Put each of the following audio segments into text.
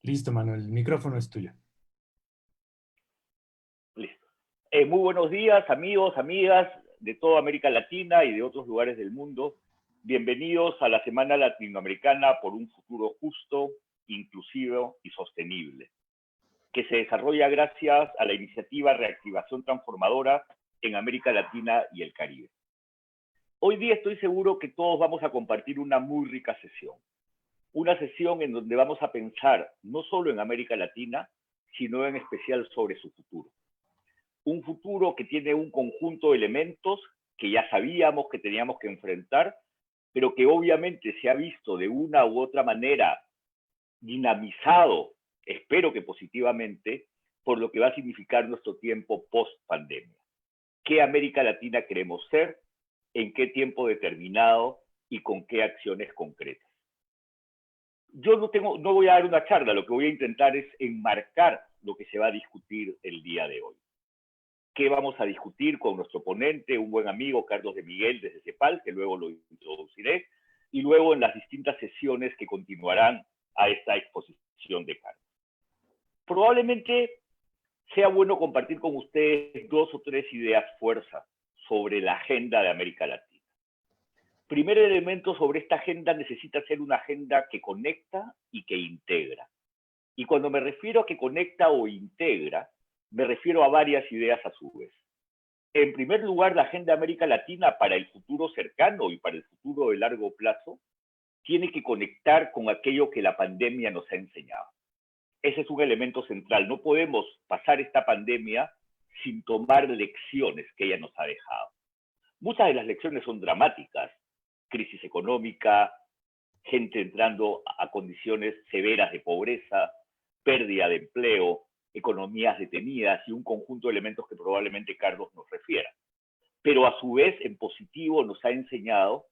Listo, Manuel, el micrófono es tuyo. Listo. Muy buenos días, amigos, amigas de toda América Latina y de otros lugares del mundo. Bienvenidos a la Semana Latinoamericana por un futuro justo, inclusivo y sostenible, que se desarrolla gracias a la iniciativa Reactivación Transformadora en América Latina y el Caribe. Hoy día estoy seguro que todos vamos a compartir una muy rica sesión. Una sesión en donde vamos a pensar no solo en América Latina, sino en especial sobre su futuro. Un futuro que tiene un conjunto de elementos que ya sabíamos que teníamos que enfrentar, pero que obviamente se ha visto de una u otra manera dinamizado, espero que positivamente, por lo que va a significar nuestro tiempo post-pandemia. ¿Qué América Latina queremos ser? ¿En qué tiempo determinado? ¿Y con qué acciones concretas? Yo no voy a dar una charla, lo que voy a intentar es enmarcar lo que se va a discutir el día de hoy. ¿Qué vamos a discutir con nuestro ponente, un buen amigo, Carlos de Miguel, desde CEPAL, que luego lo introduciré, y luego en las distintas sesiones que continuarán a esta exposición de Carlos? Probablemente sea bueno compartir con ustedes dos o tres ideas fuerza sobre la agenda de América Latina. Primer elemento sobre esta agenda necesita ser una agenda que conecta y que integra. Y cuando me refiero a que conecta o integra, me refiero a varias ideas a su vez. En primer lugar, la agenda de América Latina para el futuro cercano y para el futuro de largo plazo tiene que conectar con aquello que la pandemia nos ha enseñado. Ese es un elemento central. No podemos pasar esta pandemia sin tomar lecciones que ella nos ha dejado. Muchas de las lecciones son dramáticas. Crisis económica, gente entrando a condiciones severas de pobreza, pérdida de empleo, economías detenidas y un conjunto de elementos que probablemente Carlos nos refiera. Pero a su vez, en positivo, nos ha enseñado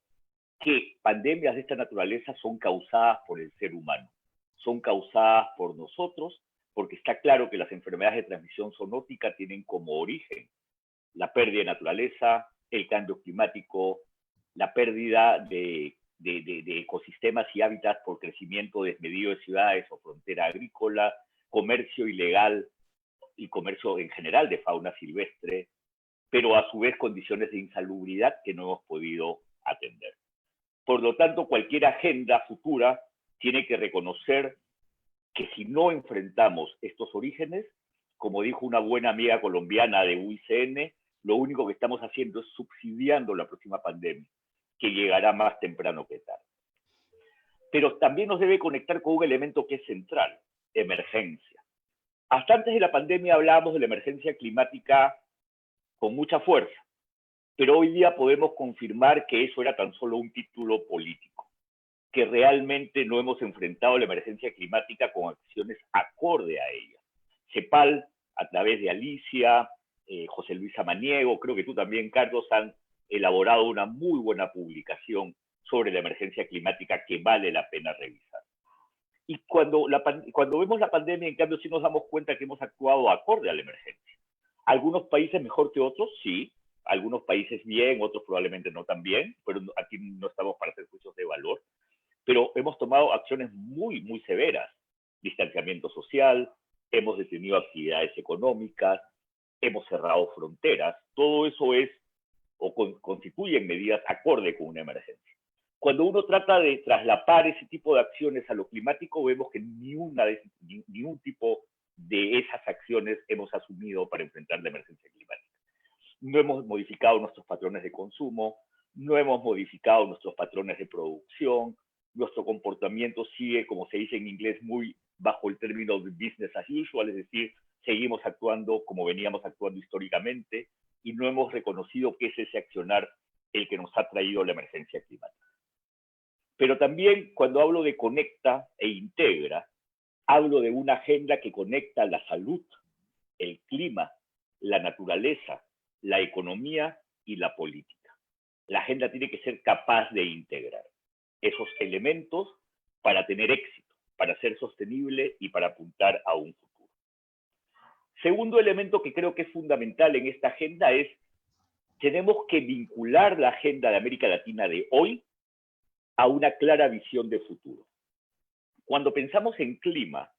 que pandemias de esta naturaleza son causadas por el ser humano, son causadas por nosotros, porque está claro que las enfermedades de transmisión zoonótica tienen como origen la pérdida de naturaleza, el cambio climático, la pérdida de ecosistemas y hábitats por crecimiento desmedido de ciudades o frontera agrícola, comercio ilegal y comercio en general de fauna silvestre, pero a su vez condiciones de insalubridad que no hemos podido atender. Por lo tanto, cualquier agenda futura tiene que reconocer que si no enfrentamos estos orígenes, como dijo una buena amiga colombiana de UICN, lo único que estamos haciendo es subsidiando la próxima pandemia, que llegará más temprano que tarde. Pero también nos debe conectar con un elemento que es central, emergencia. Hasta antes de la pandemia hablábamos de la emergencia climática con mucha fuerza, pero hoy día podemos confirmar que eso era tan solo un título político, que realmente no hemos enfrentado la emergencia climática con acciones acorde a ella. CEPAL, a través de Alicia, José Luis Samaniego, creo que tú también, Carlos, han elaborado una muy buena publicación sobre la emergencia climática que vale la pena revisar. Y cuando vemos la pandemia, en cambio, sí nos damos cuenta que hemos actuado acorde a la emergencia. Algunos países mejor que otros, sí. Algunos países bien, otros probablemente no tan bien, pero aquí no estamos para hacer juicios de valor. Pero hemos tomado acciones muy, muy severas. Distanciamiento social, hemos detenido actividades económicas, hemos cerrado fronteras. Todo eso es o constituyen medidas acorde con una emergencia. Cuando uno trata de traslapar ese tipo de acciones a lo climático, vemos que ni un tipo de esas acciones hemos asumido para enfrentar la emergencia climática. No hemos modificado nuestros patrones de consumo, no hemos modificado nuestros patrones de producción, nuestro comportamiento sigue, como se dice en inglés, muy bajo el término de business as usual, es decir, seguimos actuando como veníamos actuando históricamente y no hemos reconocido que es ese accionar el que nos ha traído la emergencia climática. Pero también cuando hablo de conecta e integra, hablo de una agenda que conecta la salud, el clima, la naturaleza, la economía y la política. La agenda tiene que ser capaz de integrar esos elementos para tener éxito, para ser sostenible y para apuntar a un futuro. Segundo elemento que creo que es fundamental en esta agenda es tenemos que vincular la agenda de América Latina de hoy a una clara visión de futuro. Cuando pensamos en clima,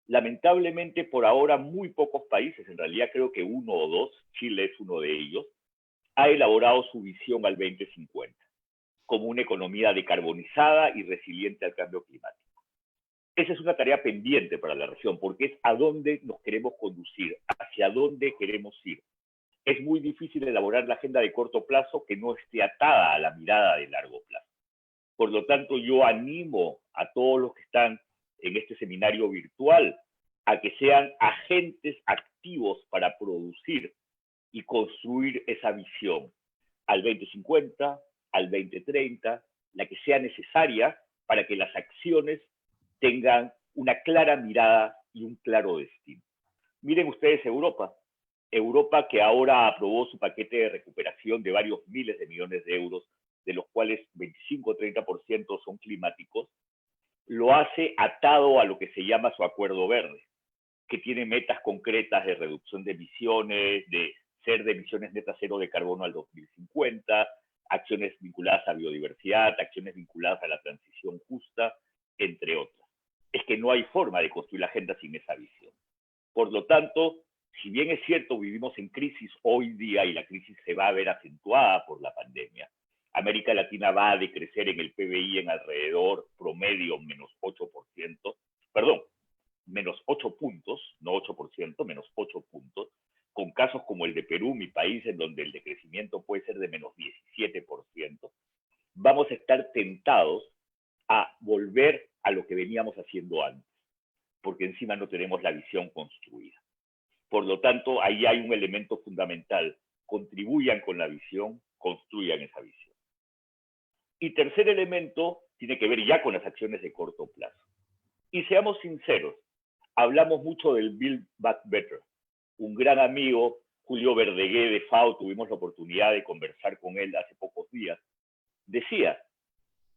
Lamentablemente, por ahora, muy pocos países, en realidad creo que uno o dos, Chile es uno de ellos, ha elaborado su visión al 2050 como una economía decarbonizada y resiliente al cambio climático. Esa es una tarea pendiente para la región, porque es a dónde nos queremos conducir, hacia dónde queremos ir. Es muy difícil elaborar la agenda de corto plazo que no esté atada a la mirada de largo plazo. Por lo tanto, yo animo a todos los que están en este seminario virtual a que sean agentes activos para producir y construir esa visión al 2050, al 2030, la que sea necesaria para que las acciones tengan una clara mirada y un claro destino. Miren ustedes Europa. Europa que ahora aprobó su paquete de recuperación de varios miles de millones de euros, de los cuales 25 o 30% son climáticos, lo hace atado a lo que se llama su acuerdo verde, que tiene metas concretas de reducción de emisiones, de ser de emisiones netas cero de carbono al 2050, acciones vinculadas a biodiversidad, acciones vinculadas a la transición justa, entre otras. Es que no hay forma de construir la agenda sin esa visión. Por lo tanto, si bien es cierto, vivimos en crisis hoy día y la crisis se va a ver acentuada por la pandemia, América Latina va a decrecer en el PBI en alrededor promedio menos 8%, perdón, menos 8 puntos, no 8%, menos 8 puntos, con casos como el de Perú, mi país, en donde el decrecimiento puede ser de menos 17%, vamos a estar tentados a volver a lo que veníamos haciendo antes, porque encima no tenemos la visión construida. Por lo tanto, ahí hay un elemento fundamental. Contribuyan con la visión, construyan esa visión. Y tercer elemento tiene que ver ya con las acciones de corto plazo. Y seamos sinceros, hablamos mucho del Build Back Better. Un gran amigo, Julio Verdegué de FAO, tuvimos la oportunidad de conversar con él hace pocos días, decía,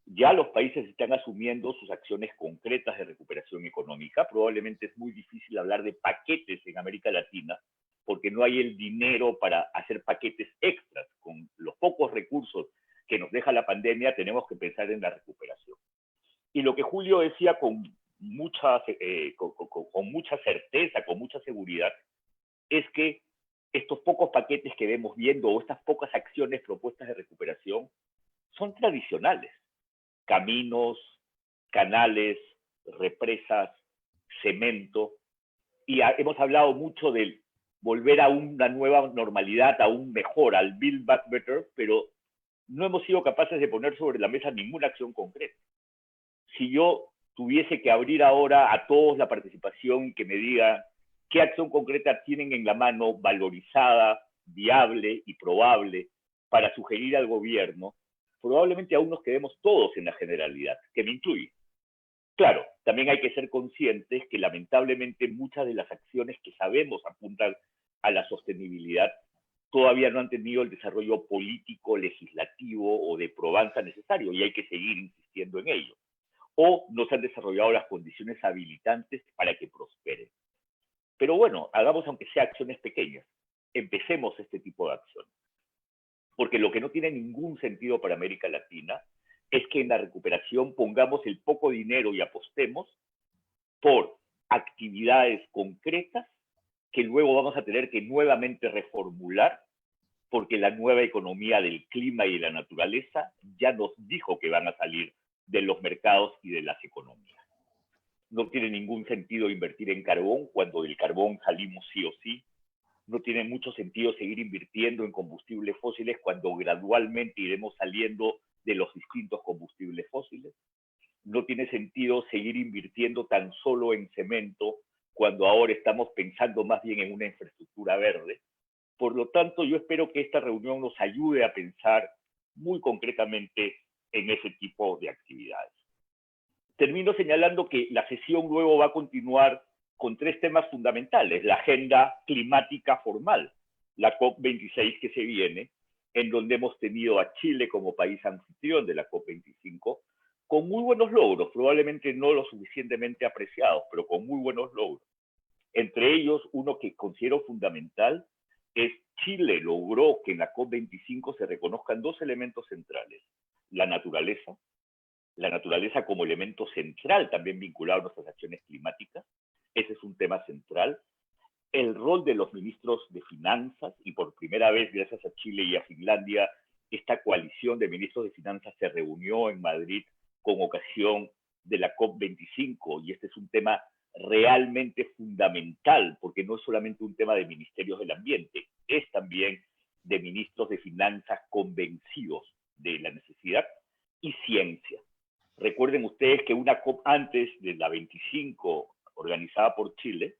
ya los países están asumiendo sus acciones concretas de recuperación económica. Probablemente es muy difícil hablar de paquetes en América Latina porque no hay el dinero para hacer paquetes extras. Con los pocos recursos que nos deja la pandemia, tenemos que pensar en la recuperación. Y lo que Julio decía con mucha certeza, con mucha seguridad, es que estos pocos paquetes que vemos viendo o estas pocas acciones propuestas de recuperación son tradicionales. Caminos, canales, represas, cemento, y hemos hablado mucho de volver a una nueva normalidad, a un mejor, al Build Back Better, pero no hemos sido capaces de poner sobre la mesa ninguna acción concreta. Si yo tuviese que abrir ahora a todos la participación y que me digan qué acción concreta tienen en la mano, valorizada, viable y probable, para sugerir al gobierno, probablemente aún nos quedemos todos en la generalidad, que me incluye. Claro, también hay que ser conscientes que lamentablemente muchas de las acciones que sabemos apuntan a la sostenibilidad todavía no han tenido el desarrollo político, legislativo o de probanza necesario y hay que seguir insistiendo en ello. O no se han desarrollado las condiciones habilitantes para que prosperen. Pero bueno, hagamos aunque sea acciones pequeñas. Empecemos este tipo de acciones. Porque lo que no tiene ningún sentido para América Latina es que en la recuperación pongamos el poco dinero y apostemos por actividades concretas que luego vamos a tener que nuevamente reformular porque la nueva economía del clima y de la naturaleza ya nos dijo que van a salir de los mercados y de las economías. No tiene ningún sentido invertir en carbón cuando del carbón salimos sí o sí. No tiene mucho sentido seguir invirtiendo en combustibles fósiles cuando gradualmente iremos saliendo de los distintos combustibles fósiles. No tiene sentido seguir invirtiendo tan solo en cemento cuando ahora estamos pensando más bien en una infraestructura verde. Por lo tanto, yo espero que esta reunión nos ayude a pensar muy concretamente en ese tipo de actividades. Termino señalando que la sesión luego va a continuar con tres temas fundamentales. La agenda climática formal, la COP26 que se viene, en donde hemos tenido a Chile como país anfitrión de la COP25, con muy buenos logros, probablemente no lo suficientemente apreciados, pero con muy buenos logros. Entre ellos, uno que considero fundamental es Chile logró que en la COP25 se reconozcan dos elementos centrales, la naturaleza como elemento central también vinculado a nuestras acciones climáticas, ese es un tema central. El rol de los ministros de finanzas, y por primera vez, gracias a Chile y a Finlandia, esta coalición de ministros de finanzas se reunió en Madrid con ocasión de la COP25, y este es un tema realmente fundamental, porque no es solamente un tema de ministerios del ambiente, es también de ministros de finanzas convencidos de la necesidad y ciencia. Recuerden ustedes que una COP antes de la 25 organizada por Chile,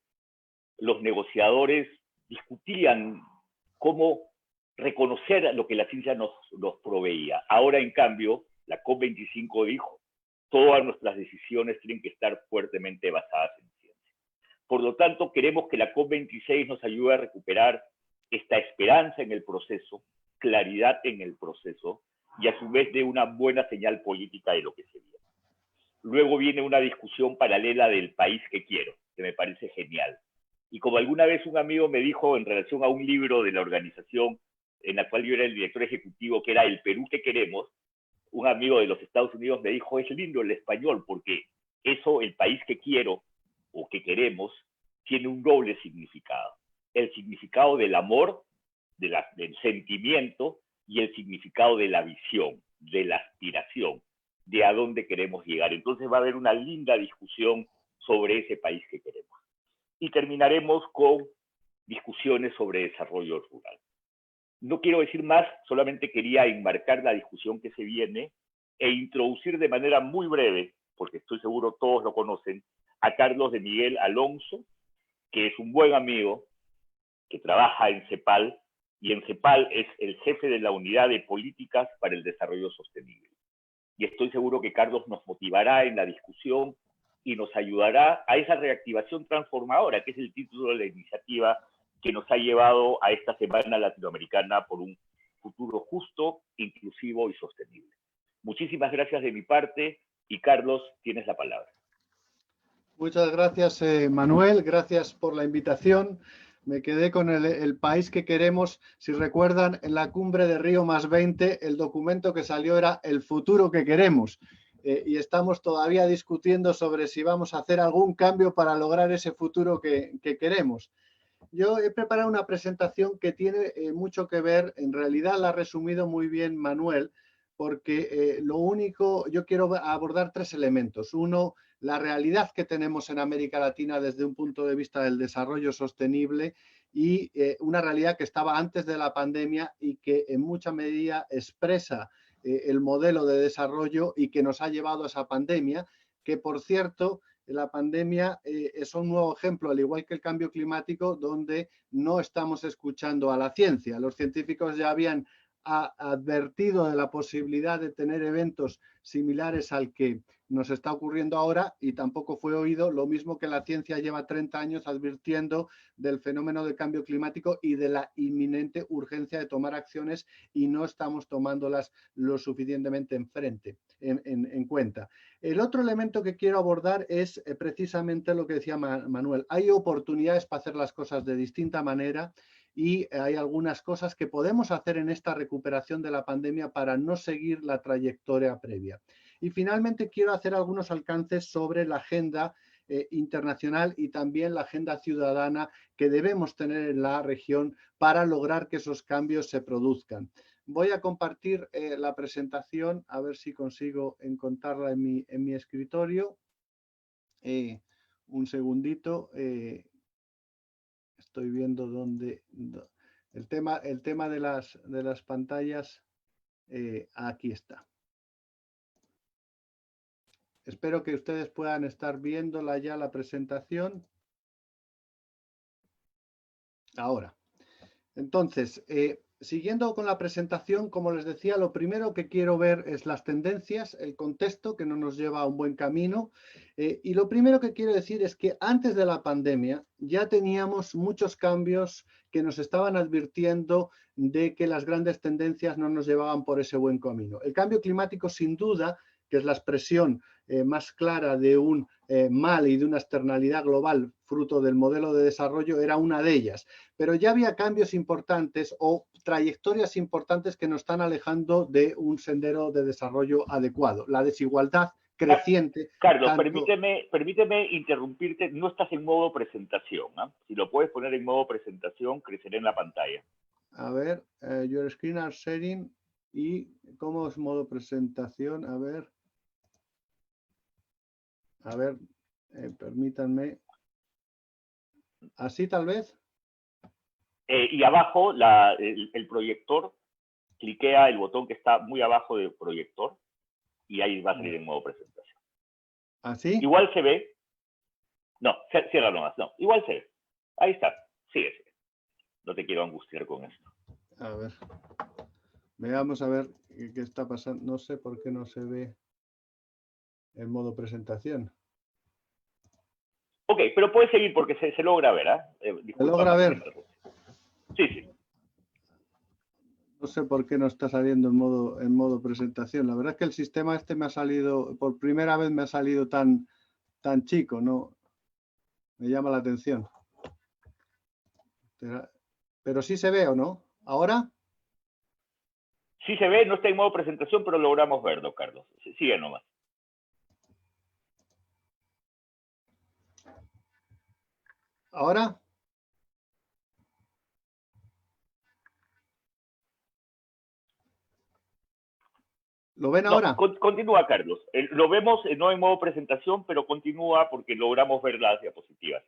los negociadores discutían cómo reconocer lo que la ciencia nos proveía. Ahora, en cambio, la COP25 dijo, todas nuestras decisiones tienen que estar fuertemente basadas en ciencia. Por lo tanto, queremos que la COP26 nos ayude a recuperar esta esperanza en el proceso, claridad en el proceso, y a su vez dé una buena señal política de lo que se viene. Luego viene una discusión paralela del país que quiero, que me parece genial. Y como alguna vez un amigo me dijo en relación a un libro de la organización en la cual yo era el director ejecutivo, que era El Perú que queremos, un amigo de los Estados Unidos me dijo, es lindo el español, porque eso, el país que quiero o que queremos, tiene un doble significado. El significado del amor, del sentimiento, y el significado de la visión, de la aspiración, de a dónde queremos llegar. Entonces va a haber una linda discusión sobre ese país que queremos. Y terminaremos con discusiones sobre desarrollo rural. No quiero decir más, solamente quería enmarcar la discusión que se viene e introducir de manera muy breve, porque estoy seguro todos lo conocen, a Carlos de Miguel Alonso, que es un buen amigo, que trabaja en CEPAL, y en CEPAL es el jefe de la Unidad de Políticas para el Desarrollo Sostenible. Y estoy seguro que Carlos nos motivará en la discusión y nos ayudará a esa reactivación transformadora, que es el título de la iniciativa que nos ha llevado a esta Semana Latinoamericana por un futuro justo, inclusivo y sostenible. Muchísimas gracias de mi parte y Carlos, tienes la palabra. Muchas gracias, Manuel. Gracias por la invitación. Me quedé con el país que queremos. Si recuerdan, en la cumbre de Río +20, el documento que salió era el futuro que queremos. Y estamos todavía discutiendo sobre si vamos a hacer algún cambio para lograr ese futuro que queremos. Yo he preparado una presentación que tiene mucho que ver, en realidad la ha resumido muy bien Manuel, porque yo quiero abordar tres elementos. Uno, la realidad que tenemos en América Latina desde un punto de vista del desarrollo sostenible y una realidad que estaba antes de la pandemia y que en mucha medida expresa el modelo de desarrollo y que nos ha llevado a esa pandemia, que por cierto, la pandemia es un nuevo ejemplo, al igual que el cambio climático, donde no estamos escuchando a la ciencia. Los científicos ya habían advertido de la posibilidad de tener eventos similares al que nos está ocurriendo ahora y tampoco fue oído, lo mismo que la ciencia lleva 30 años advirtiendo del fenómeno del cambio climático y de la inminente urgencia de tomar acciones y no estamos tomándolas lo suficientemente en cuenta. El otro elemento que quiero abordar es precisamente lo que decía Manuel. Hay oportunidades para hacer las cosas de distinta manera y hay algunas cosas que podemos hacer en esta recuperación de la pandemia para no seguir la trayectoria previa. Y finalmente quiero hacer algunos alcances sobre la agenda internacional y también la agenda ciudadana que debemos tener en la región para lograr que esos cambios se produzcan. Voy a compartir la presentación, a ver si consigo encontrarla en mi escritorio. Un segundito. Estoy viendo dónde. El tema de las pantallas, aquí está. Espero que ustedes puedan estar viéndola ya la presentación. Ahora. Entonces, siguiendo con la presentación, como les decía, lo primero que quiero ver es las tendencias, el contexto que no nos lleva a un buen camino. Y lo primero que quiero decir es que antes de la pandemia ya teníamos muchos cambios que nos estaban advirtiendo de que las grandes tendencias no nos llevaban por ese buen camino. El cambio climático, sin duda, que es la expresión más clara de un mal y de una externalidad global fruto del modelo de desarrollo, era una de ellas. Pero ya había cambios importantes o trayectorias importantes que nos están alejando de un sendero de desarrollo adecuado. La desigualdad creciente. Carlos, Tanto, permíteme interrumpirte. No estás en modo presentación. Si lo puedes poner en modo presentación, crecerá en la pantalla. a ver, your screen are sharing y cómo es modo presentación. A ver, permítanme. Así tal vez. Y abajo el proyector, cliquea el botón que está muy abajo del proyector y ahí va a salir en modo presentación. ¿Así? Igual se ve. No, cierra nomás. No, igual se ve. Ahí está. Sigue. No te quiero angustiar con esto. A ver. Veamos a ver qué está pasando. No sé por qué no se ve en modo presentación. Ok, pero puedes seguir porque se logra ver. ¿Se logra ver? Sí. No sé por qué no está saliendo en modo presentación. La verdad es que el sistema este me ha salido, por primera vez me ha salido tan chico, ¿no? Me llama la atención. Pero sí se ve, ¿o no? ¿Ahora? Sí se ve, no está en modo presentación, pero logramos verlo, Carlos. Sigue nomás. ¿Ahora? ¿Lo ven ahora? Continúa, Carlos. Lo vemos no en modo presentación, pero continúa porque logramos ver las diapositivas.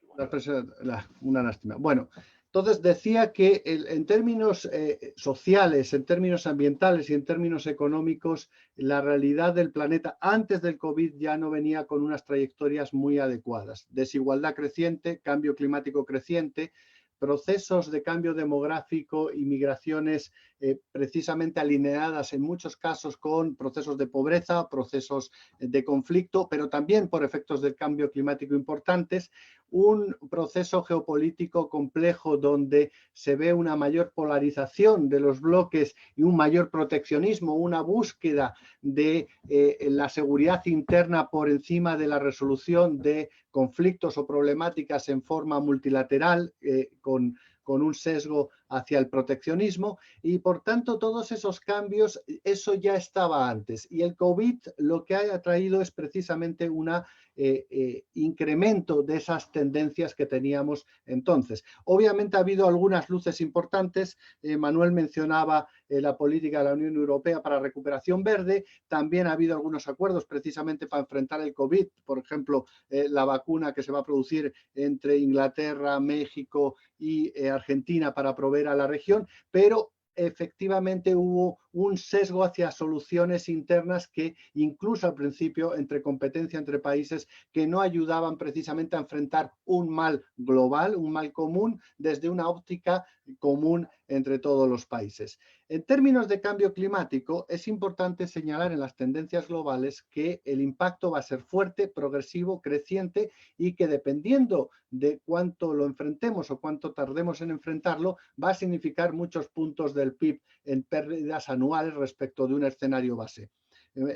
Una lástima. Bueno, entonces decía que en términos sociales, en términos ambientales y en términos económicos, la realidad del planeta antes del COVID ya no venía con unas trayectorias muy adecuadas. Desigualdad creciente, cambio climático creciente, procesos de cambio demográfico y migraciones precisamente alineadas en muchos casos con procesos de pobreza, procesos de conflicto, pero también por efectos del cambio climático importantes, un proceso geopolítico complejo donde se ve una mayor polarización de los bloques y un mayor proteccionismo, una búsqueda de la seguridad interna por encima de la resolución de conflictos o problemáticas en forma multilateral con un sesgo hacia el proteccionismo y por tanto todos esos cambios, eso ya estaba antes y el COVID lo que ha traído es precisamente un incremento de esas tendencias que teníamos entonces. Obviamente ha habido algunas luces importantes, Manuel mencionaba la política de la Unión Europea para recuperación verde, también ha habido algunos acuerdos precisamente para enfrentar el COVID, por ejemplo, la vacuna que se va a producir entre Inglaterra, México y Argentina para proveer a la región, pero efectivamente hubo un sesgo hacia soluciones internas que incluso al principio entre competencia entre países que no ayudaban precisamente a enfrentar un mal global, un mal común desde una óptica común entre todos los países. En términos de cambio climático, es importante señalar en las tendencias globales que el impacto va a ser fuerte, progresivo, creciente y que dependiendo de cuánto lo enfrentemos o cuánto tardemos en enfrentarlo, va a significar muchos puntos del PIB en pérdidas anuales respecto de un escenario base.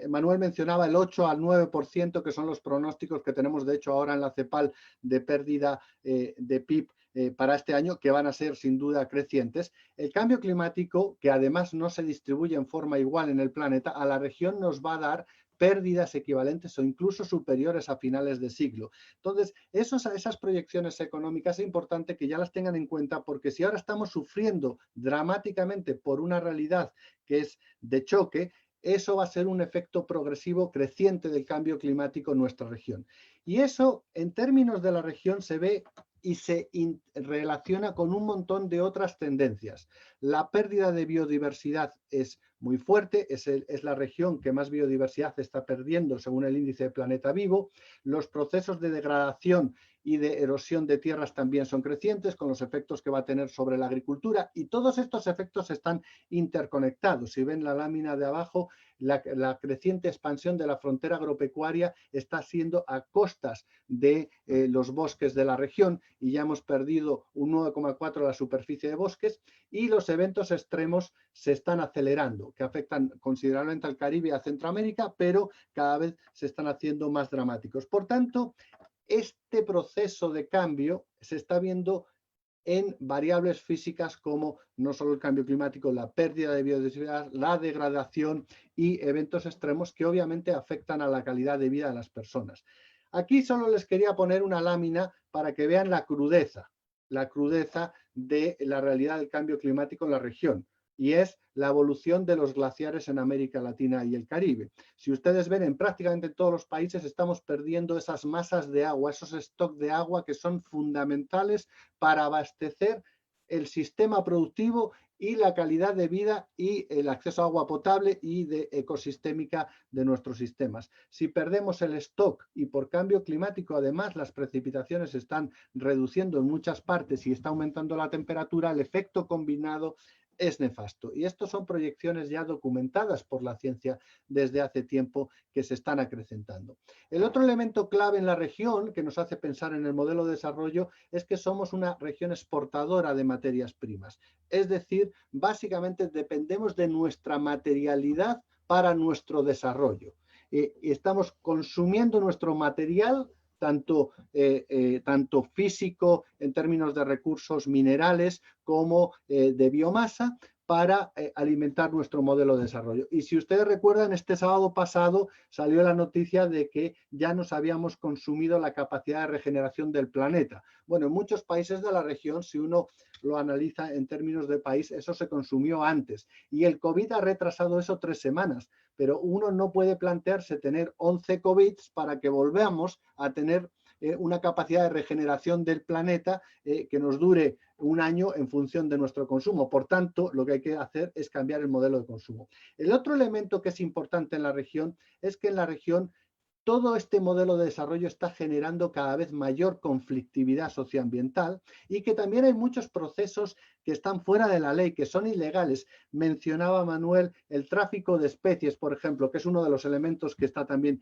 Manuel mencionaba el 8 al 9%, que son los pronósticos que tenemos, de hecho, ahora en la CEPAL de pérdida de PIB para este año, que van a ser sin duda crecientes. El cambio climático, que además no se distribuye en forma igual en el planeta, a la región nos va a dar pérdidas equivalentes o incluso superiores a finales de siglo. Entonces, esas proyecciones económicas es importante que ya las tengan en cuenta porque si ahora estamos sufriendo dramáticamente por una realidad que es de choque, eso va a ser un efecto progresivo creciente del cambio climático en nuestra región. Y eso, en términos de la región, se ve y se relaciona con un montón de otras tendencias. La pérdida de biodiversidad es muy fuerte, es la región que más biodiversidad está perdiendo según el índice de Planeta Vivo. Los procesos de degradación y de erosión de tierras también son crecientes con los efectos que va a tener sobre la agricultura y todos estos efectos están interconectados. Si ven la lámina de abajo, la creciente expansión de la frontera agropecuaria está siendo a costas de los bosques de la región y ya hemos perdido un 9,4% de la superficie de bosques y los eventos extremos se están acelerando, que afectan considerablemente al Caribe y a Centroamérica, pero cada vez se están haciendo más dramáticos. Por tanto, este proceso de cambio se está viendo en variables físicas como no solo el cambio climático, la pérdida de biodiversidad, la degradación y eventos extremos que obviamente afectan a la calidad de vida de las personas. Aquí solo les quería poner una lámina para que vean la crudeza de la realidad del cambio climático en la región, y es la evolución de los glaciares en América Latina y el Caribe. Si ustedes ven, en prácticamente todos los países estamos perdiendo esas masas de agua, esos stocks de agua que son fundamentales para abastecer el sistema productivo y la calidad de vida y el acceso a agua potable y de ecosistémica de nuestros sistemas. Si perdemos el stock y por cambio climático además las precipitaciones se están reduciendo en muchas partes y está aumentando la temperatura, el efecto combinado es nefasto. Y estos son proyecciones ya documentadas por la ciencia desde hace tiempo que se están acrecentando. El otro elemento clave en la región que nos hace pensar en el modelo de desarrollo es que somos una región exportadora de materias primas. Es decir, básicamente dependemos de nuestra materialidad para nuestro desarrollo. Estamos consumiendo nuestro material tanto físico en términos de recursos minerales como de biomasa para alimentar nuestro modelo de desarrollo. Y si ustedes recuerdan, este sábado pasado salió la noticia de que ya nos habíamos consumido la capacidad de regeneración del planeta. Bueno, en muchos países de la región, si uno lo analiza en términos de país, eso se consumió antes. Y el COVID ha retrasado eso 3 semanas. Pero uno no puede plantearse tener 11 COVIDs para que volvamos a tener una capacidad de regeneración del planeta que nos dure un año en función de nuestro consumo. Por tanto, lo que hay que hacer es cambiar el modelo de consumo. El otro elemento que es importante en la región es que en la región todo este modelo de desarrollo está generando cada vez mayor conflictividad socioambiental y que también hay muchos procesos que están fuera de la ley, que son ilegales. Mencionaba Manuel el tráfico de especies, por ejemplo, que es uno de los elementos que está también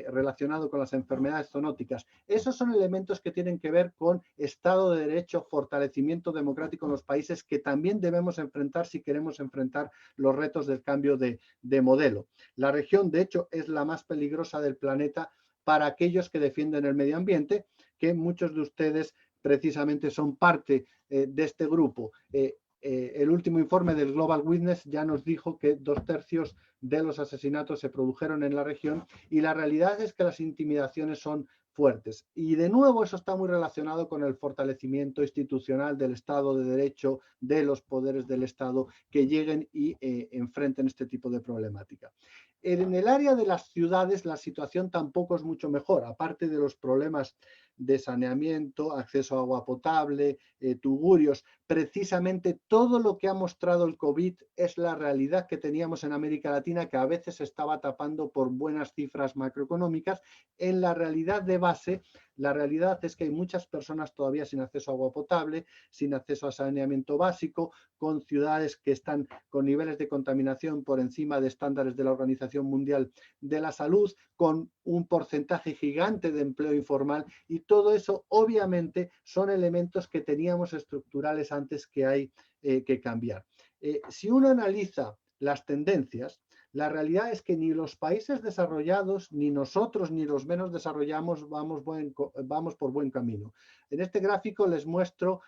relacionado con las enfermedades zoonóticas. Esos son elementos que tienen que ver con Estado de Derecho, fortalecimiento democrático en los países que también debemos enfrentar si queremos enfrentar los retos del cambio de modelo. La región, de hecho, es la más peligrosa del planeta para aquellos que defienden el medio ambiente, que muchos de ustedes precisamente son parte de este grupo. El último informe del Global Witness ya nos dijo que 2/3 de los asesinatos se produjeron en la región y la realidad es que las intimidaciones son fuertes. Y de nuevo eso está muy relacionado con el fortalecimiento institucional del Estado de Derecho, de los poderes del Estado que lleguen y enfrenten este tipo de problemática. En el área de las ciudades la situación tampoco es mucho mejor, aparte de los problemas de saneamiento, acceso a agua potable, tugurios. Precisamente todo lo que ha mostrado el COVID es la realidad que teníamos en América Latina, que a veces se estaba tapando por buenas cifras macroeconómicas. En la realidad de base, la realidad es que hay muchas personas todavía sin acceso a agua potable, sin acceso a saneamiento básico, con ciudades que están con niveles de contaminación por encima de estándares de la Organización Mundial de la Salud, con un porcentaje gigante de empleo informal, y todo eso obviamente son elementos que teníamos estructurales antes que hay que cambiar. Si uno analiza las tendencias, la realidad es que ni los países desarrollados, ni nosotros, ni los menos desarrollados vamos por buen camino. En este gráfico les muestro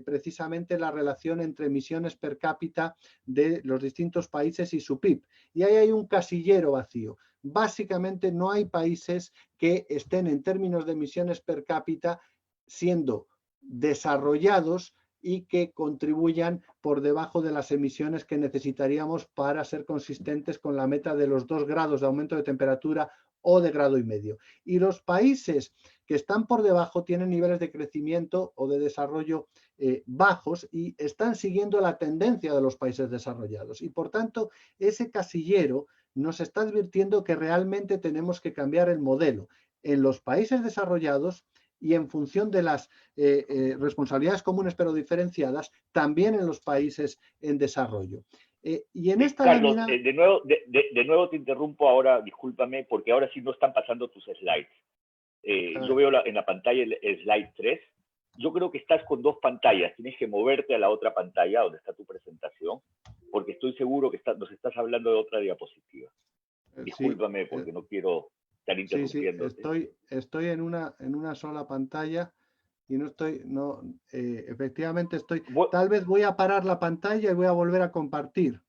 precisamente la relación entre emisiones per cápita de los distintos países y su PIB. Y ahí hay un casillero vacío. Básicamente no hay países que estén en términos de emisiones per cápita siendo desarrollados y que contribuyan por debajo de las emisiones que necesitaríamos para ser consistentes con la meta de los 2 grados de aumento de temperatura o de 1,5 grados. Y los países que están por debajo tienen niveles de crecimiento o de desarrollo bajos y están siguiendo la tendencia de los países desarrollados. Y por tanto, ese casillero nos está advirtiendo que realmente tenemos que cambiar el modelo. En los países desarrollados y en función de las responsabilidades comunes pero diferenciadas, también en los países en desarrollo. Y en esta Carlos, lámina... de nuevo te interrumpo ahora, discúlpame, porque ahora sí no están pasando tus slides. Yo veo en la pantalla el slide 3. Yo creo que estás con 2 pantallas. Tienes que moverte a la otra pantalla donde está tu presentación, porque estoy seguro que nos estás hablando de otra diapositiva. Discúlpame porque no quiero estar interrumpiéndote. Sí, estoy en una sola pantalla. y no estoy, no, efectivamente estoy, Bu- tal vez voy a parar la pantalla y voy a volver a compartir.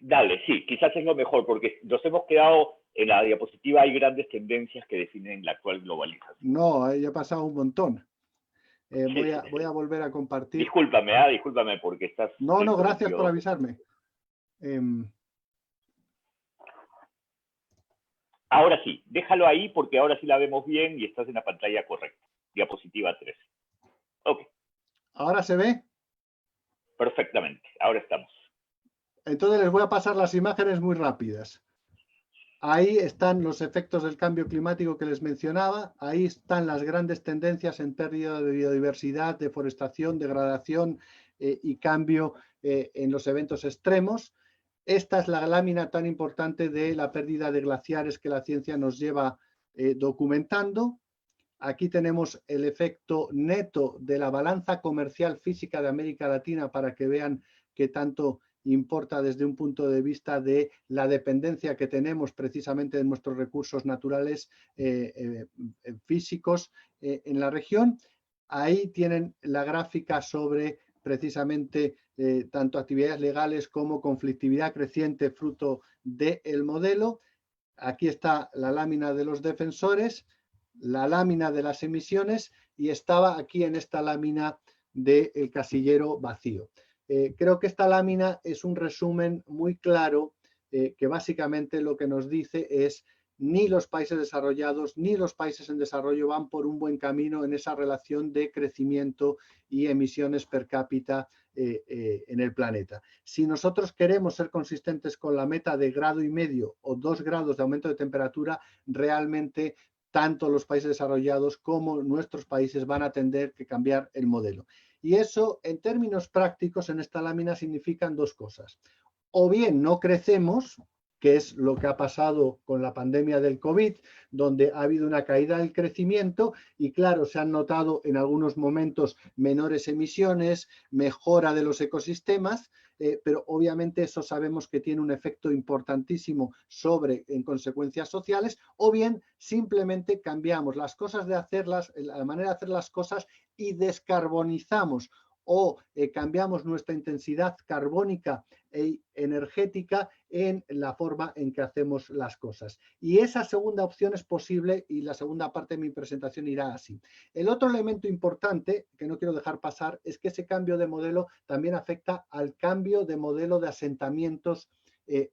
Dale, sí, quizás es lo mejor, porque nos hemos quedado en la diapositiva, hay grandes tendencias que definen la actual globalización. No, ya ha pasado un montón. Sí, Voy a volver a compartir. discúlpame, discúlpame porque estás No, en no, todo el gracias por periodo. avisarme. Ahora sí, déjalo ahí porque ahora sí la vemos bien y estás en la pantalla correcta. Diapositiva 3. Ok, ¿Ahora se ve? perfectamente, ahora estamos. Entonces les voy a pasar las imágenes muy rápidas. Ahí están los efectos del cambio climático que les mencionaba. Ahí están las grandes tendencias en pérdida de biodiversidad, deforestación, degradación y cambio en los eventos extremos. Esta es la lámina tan importante de la pérdida de glaciares que la ciencia nos lleva documentando. Aquí tenemos el efecto neto de la balanza comercial física de América Latina para que vean qué tanto importa desde un punto de vista de la dependencia que tenemos precisamente de nuestros recursos naturales físicos en la región. Ahí tienen la gráfica sobre precisamente tanto actividades legales como conflictividad creciente fruto del modelo. Aquí está la lámina de los defensores, la lámina de las emisiones y estaba aquí en esta lámina del casillero vacío. Creo que esta lámina es un resumen muy claro que básicamente lo que nos dice es ni los países desarrollados ni los países en desarrollo van por un buen camino en esa relación de crecimiento y emisiones per cápita en el planeta. Si nosotros queremos ser consistentes con la meta de 1,5 grados o 2 grados de aumento de temperatura, realmente tanto los países desarrollados como nuestros países van a tener que cambiar el modelo. Y eso, en términos prácticos, en esta lámina significan dos cosas. O bien no crecemos, que es lo que ha pasado con la pandemia del COVID, donde ha habido una caída del crecimiento y claro, se han notado en algunos momentos menores emisiones, mejora de los ecosistemas, pero obviamente eso sabemos que tiene un efecto importantísimo sobre en consecuencias sociales, o bien simplemente cambiamos las cosas de hacerlas, la manera de hacer las cosas y descarbonizamos o cambiamos nuestra intensidad carbónica e energética en la forma en que hacemos las cosas. Y esa segunda opción es posible y la segunda parte de mi presentación irá así. El otro elemento importante que no quiero dejar pasar es que ese cambio de modelo también afecta al cambio de modelo de asentamientos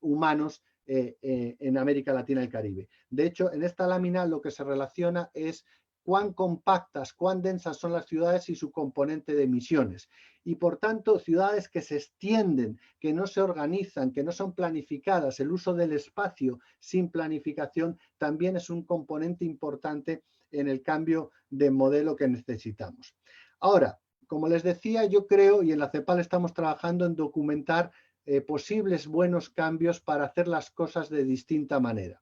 humanos en América Latina y el Caribe. De hecho, en esta lámina lo que se relaciona es cuán compactas, cuán densas son las ciudades y su componente de emisiones. Y por tanto, ciudades que se extienden, que no se organizan, que no son planificadas, el uso del espacio sin planificación también es un componente importante en el cambio de modelo que necesitamos. Ahora, como les decía, yo creo, y en la CEPAL estamos trabajando en documentar posibles buenos cambios para hacer las cosas de distinta manera.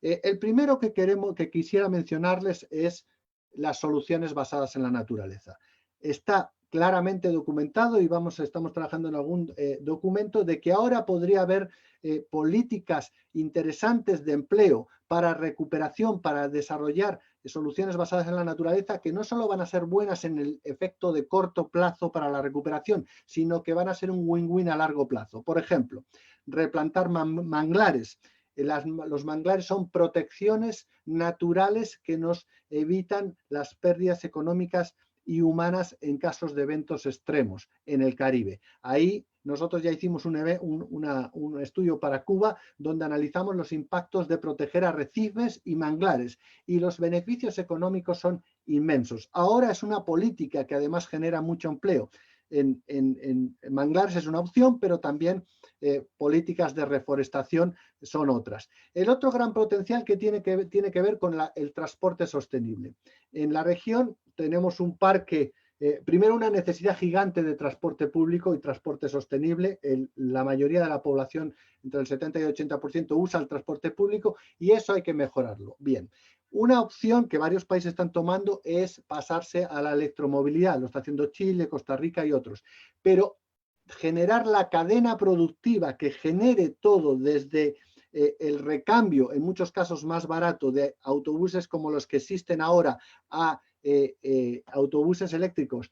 El primero que quisiera mencionarles es las soluciones basadas en la naturaleza. Está claramente documentado y estamos trabajando en algún documento de que ahora podría haber políticas interesantes de empleo para recuperación, para desarrollar soluciones basadas en la naturaleza que no solo van a ser buenas en el efecto de corto plazo para la recuperación, sino que van a ser un win-win a largo plazo. Por ejemplo, replantar manglares. Los manglares son protecciones naturales que nos evitan las pérdidas económicas y humanas en casos de eventos extremos en el Caribe. Ahí nosotros ya hicimos un estudio para Cuba donde analizamos los impactos de proteger arrecifes y manglares y los beneficios económicos son inmensos. Ahora es una política que además genera mucho empleo. En manglares es una opción, pero también políticas de reforestación son otras. El otro gran potencial que tiene que ver con el transporte sostenible. En la región tenemos un parque, primero una necesidad gigante de transporte público y transporte sostenible. La mayoría de la población, entre el 70 y el 80%, usa el transporte público y eso hay que mejorarlo. Bien. Una opción que varios países están tomando es pasarse a la electromovilidad. Lo está haciendo Chile, Costa Rica y otros. Pero generar la cadena productiva que genere todo desde el recambio, en muchos casos más barato, de autobuses como los que existen ahora a autobuses eléctricos,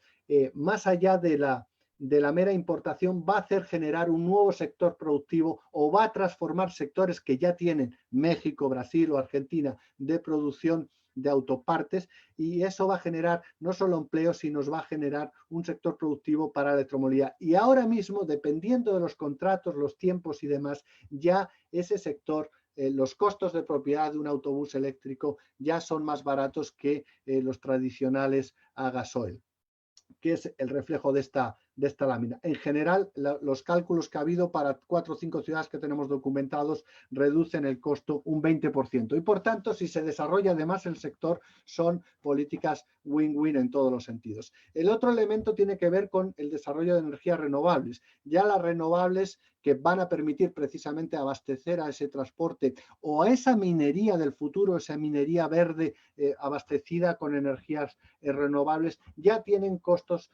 más allá de la mera importación, va a hacer generar un nuevo sector productivo o va a transformar sectores que ya tienen México, Brasil o Argentina de producción de autopartes, y eso va a generar no solo empleo, sino va a generar un sector productivo para la electromovilidad. Y ahora mismo, dependiendo de los contratos, los tiempos y demás, ya ese sector, los costos de propiedad de un autobús eléctrico ya son más baratos que los tradicionales a gasoil, que es el reflejo de esta lámina. En general, los cálculos que ha habido para 4 o 5 ciudades que tenemos documentados reducen el costo un 20%. Y por tanto, si se desarrolla además el sector, son políticas win-win en todos los sentidos. El otro elemento tiene que ver con el desarrollo de energías renovables. Ya las renovables que van a permitir precisamente abastecer a ese transporte o a esa minería del futuro, esa minería verde abastecida con energías renovables, ya tienen costos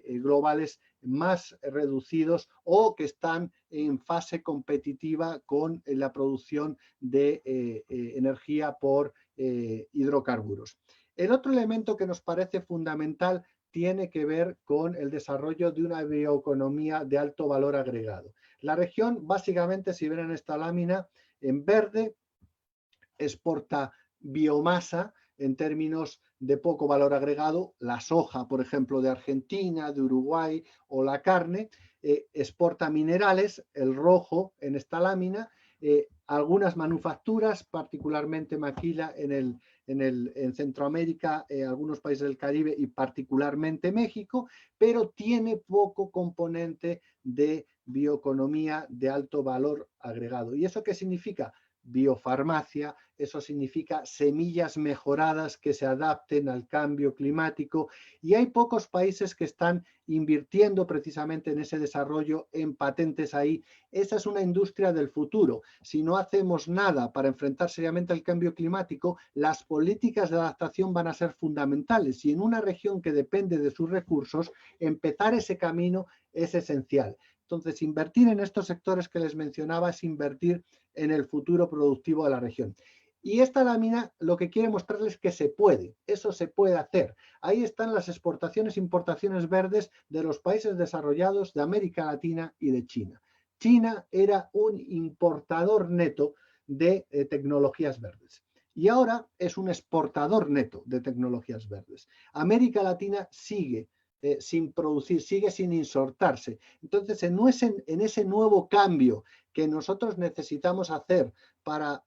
globales más reducidos o que están en fase competitiva con la producción de energía por hidrocarburos. El otro elemento que nos parece fundamental tiene que ver con el desarrollo de una bioeconomía de alto valor agregado. La región, básicamente, si ven en esta lámina, en verde, exporta biomasa en términos de poco valor agregado, la soja, por ejemplo, de Argentina, de Uruguay, o la carne, exporta minerales, el rojo en esta lámina, algunas manufacturas, particularmente maquila en Centroamérica, algunos países del Caribe y particularmente México, pero tiene poco componente de bioeconomía de alto valor agregado. ¿Y eso qué significa? Biofarmacia, eso significa semillas mejoradas que se adapten al cambio climático, y hay pocos países que están invirtiendo precisamente en ese desarrollo, en patentes ahí. Esa es una industria del futuro. Si no hacemos nada para enfrentar seriamente al cambio climático, las políticas de adaptación van a ser fundamentales, y en una región que depende de sus recursos, empezar ese camino es esencial. Entonces, invertir en estos sectores que les mencionaba es invertir en el futuro productivo de la región. Y esta lámina lo que quiere mostrarles que se puede, eso se puede hacer. Ahí están las exportaciones e importaciones verdes de los países desarrollados de América Latina y de China. China era un importador neto de tecnologías verdes y ahora es un exportador neto de tecnologías verdes. América Latina sigue sin producir, sigue sin insertarse. Entonces, en ese nuevo cambio que nosotros necesitamos hacer para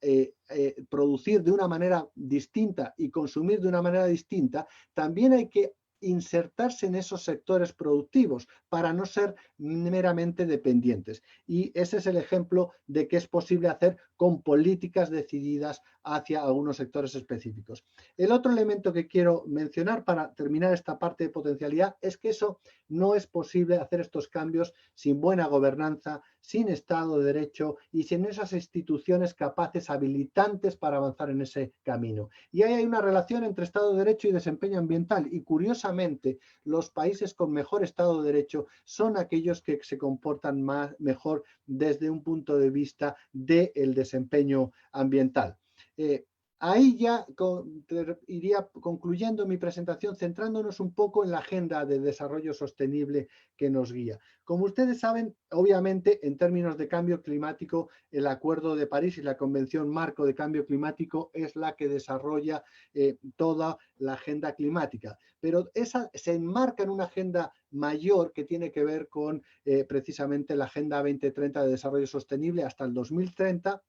producir de una manera distinta y consumir de una manera distinta, también hay que insertarse en esos sectores productivos para no ser meramente dependientes. Y ese es el ejemplo de que es posible hacer con políticas decididas hacia algunos sectores específicos. El otro elemento que quiero mencionar para terminar esta parte de potencialidad es que eso no es posible hacer estos cambios sin buena gobernanza, sin Estado de Derecho y sin esas instituciones capaces, habilitantes para avanzar en ese camino. Y ahí hay una relación entre Estado de Derecho y desempeño ambiental, y curiosamente los países con mejor Estado de Derecho son aquellos que se comportan mejor desde un punto de vista del desempeño ambiental. Ahí ya iría concluyendo mi presentación, centrándonos un poco en la agenda de desarrollo sostenible que nos guía. Como ustedes saben, obviamente, en términos de cambio climático, el Acuerdo de París y la Convención Marco de Cambio Climático es la que desarrolla toda la agenda climática. Pero esa se enmarca en una agenda mayor que tiene que ver con precisamente la Agenda 2030 de Desarrollo Sostenible hasta el 2030,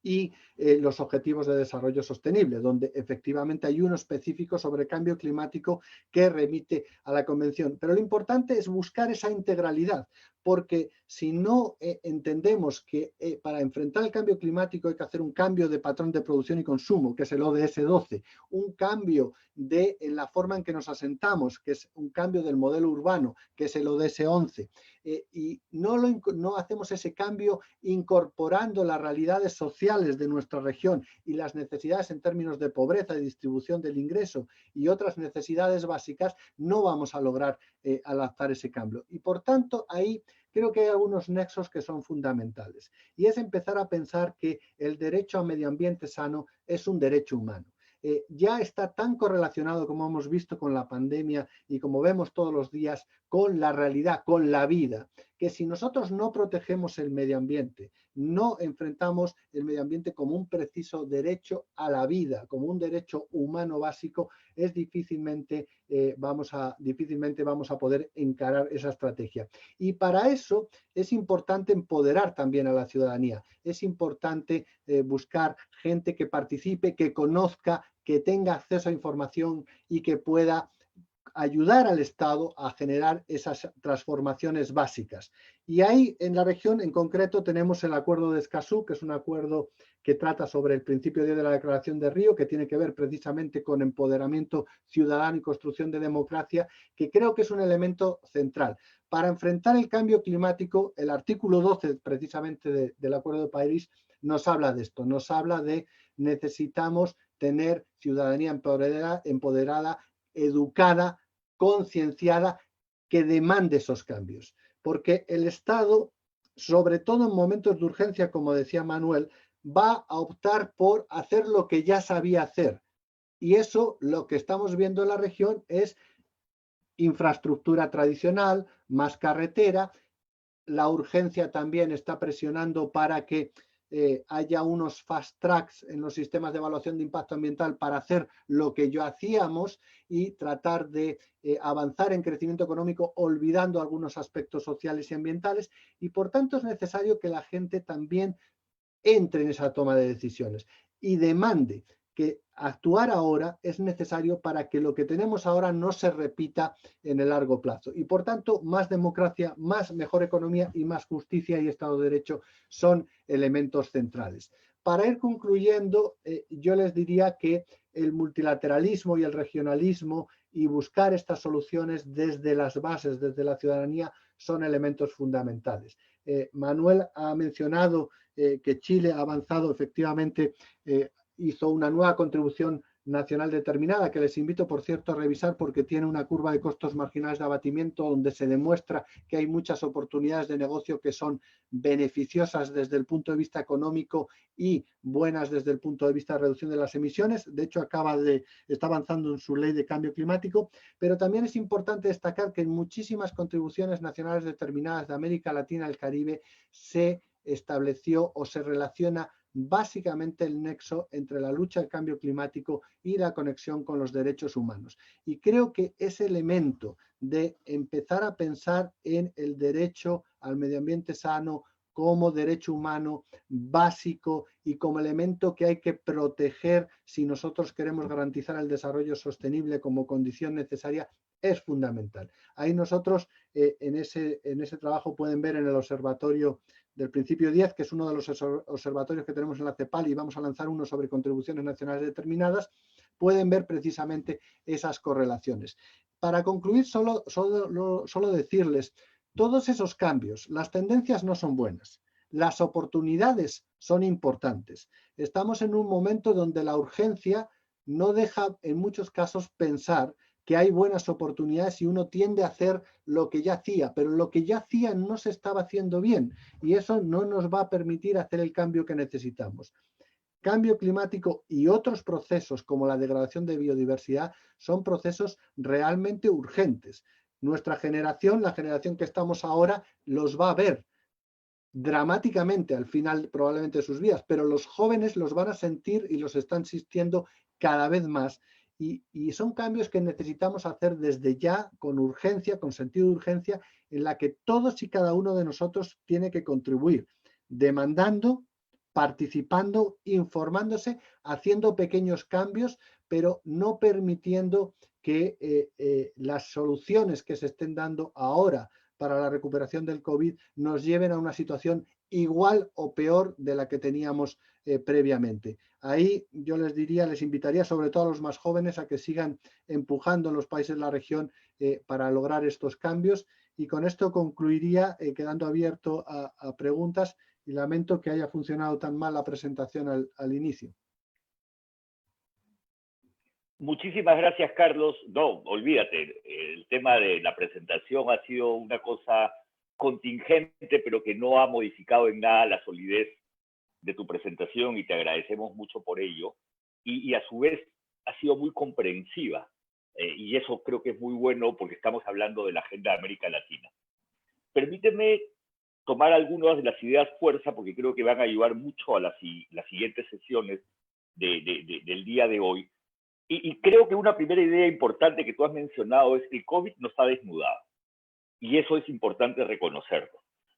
y los Objetivos de Desarrollo Sostenible, donde efectivamente hay uno específico sobre cambio climático que remite a la Convención. Pero lo importante es buscar esa integralidad, porque si no entendemos que para enfrentar el cambio climático hay que hacer un cambio de patrón de producción y consumo, que es el ODS 12, un cambio en la forma en que nos asentamos, que es un cambio del modelo urbano, que es el ODS 11, y no hacemos ese cambio incorporando las realidades sociales de nuestra región y las necesidades en términos de pobreza y distribución del ingreso y otras necesidades básicas, no vamos a lograr adaptar ese cambio. Y por tanto, ahí creo que hay algunos nexos que son fundamentales. Y es empezar a pensar que el derecho a medio ambiente sano es un derecho humano. Ya está tan correlacionado, como hemos visto con la pandemia y como vemos todos los días, con la realidad, con la vida, que si nosotros no protegemos el medio ambiente, no enfrentamos el medio ambiente como un preciso derecho a la vida, como un derecho humano básico, es difícilmente vamos a poder encarar esa estrategia. Y para eso es importante empoderar también a la ciudadanía, es importante buscar gente que participe, que conozca, que tenga acceso a información y que pueda ayudar al Estado a generar esas transformaciones básicas. Y ahí en la región en concreto tenemos el Acuerdo de Escazú, que es un acuerdo que trata sobre el principio 10 de la Declaración de Río, que tiene que ver precisamente con empoderamiento ciudadano y construcción de democracia, que creo que es un elemento central. Para enfrentar el cambio climático, el artículo 12 precisamente del Acuerdo de París nos habla de esto, nos habla de necesitamos tener ciudadanía empoderada, educada, concienciada, que demande esos cambios. Porque el Estado, sobre todo en momentos de urgencia, como decía Manuel, va a optar por hacer lo que ya sabía hacer. Y eso, lo que estamos viendo en la región es infraestructura tradicional, más carretera. La urgencia también está presionando para que haya unos fast tracks en los sistemas de evaluación de impacto ambiental para hacer lo que ya hacíamos y tratar de avanzar en crecimiento económico olvidando algunos aspectos sociales y ambientales. Y por tanto es necesario que la gente también entre en esa toma de decisiones y demande que actuar ahora es necesario para que lo que tenemos ahora no se repita en el largo plazo. Y por tanto, más democracia, más mejor economía y más justicia y Estado de Derecho son elementos centrales. Para ir concluyendo, yo les diría que el multilateralismo y el regionalismo y buscar estas soluciones desde las bases, desde la ciudadanía, son elementos fundamentales. Manuel ha mencionado que Chile ha avanzado efectivamente, hizo una nueva contribución nacional determinada, que les invito, por cierto, a revisar porque tiene una curva de costos marginales de abatimiento donde se demuestra que hay muchas oportunidades de negocio que son beneficiosas desde el punto de vista económico y buenas desde el punto de vista de reducción de las emisiones. De hecho, está avanzando en su ley de cambio climático, pero también es importante destacar que en muchísimas contribuciones nacionales determinadas de América Latina y el Caribe se estableció o se relaciona básicamente el nexo entre la lucha al cambio climático y la conexión con los derechos humanos. Y creo que ese elemento de empezar a pensar en el derecho al medio ambiente sano como derecho humano básico y como elemento que hay que proteger si nosotros queremos garantizar el desarrollo sostenible como condición necesaria es fundamental. Ahí nosotros en ese trabajo pueden ver en el observatorio del principio 10, que es uno de los observatorios que tenemos en la CEPAL y vamos a lanzar uno sobre contribuciones nacionales determinadas, pueden ver precisamente esas correlaciones. Para concluir, solo decirles, todos esos cambios, las tendencias no son buenas, las oportunidades son importantes. Estamos en un momento donde la urgencia no deja en muchos casos pensar que hay buenas oportunidades y uno tiende a hacer lo que ya hacía, pero lo que ya hacía no se estaba haciendo bien y eso no nos va a permitir hacer el cambio que necesitamos. Cambio climático y otros procesos como la degradación de biodiversidad son procesos realmente urgentes. Nuestra generación, la generación que estamos ahora, los va a ver dramáticamente al final probablemente de sus vidas, pero los jóvenes los van a sentir y los están sintiendo cada vez más. Y son cambios que necesitamos hacer desde ya, con urgencia, con sentido de urgencia, en la que todos y cada uno de nosotros tiene que contribuir, demandando, participando, informándose, haciendo pequeños cambios, pero no permitiendo que las soluciones que se estén dando ahora para la recuperación del COVID nos lleven a una situación igual o peor de la que teníamos previamente. Ahí yo les invitaría sobre todo a los más jóvenes a que sigan empujando en los países de la región para lograr estos cambios. Y con esto concluiría quedando abierto a preguntas y lamento que haya funcionado tan mal la presentación al inicio. Muchísimas gracias, Carlos. No, olvídate, el tema de la presentación ha sido una cosa contingente, pero que no ha modificado en nada la solidez de tu presentación y te agradecemos mucho por ello. Y a su vez ha sido muy comprensiva. Y eso creo que es muy bueno porque estamos hablando de la agenda de América Latina. Permíteme tomar algunas de las ideas fuerza porque creo que van a ayudar mucho a las siguientes sesiones del día de hoy. Y creo que una primera idea importante que tú has mencionado es que el COVID nos ha desnudado. Y eso es importante reconocerlo.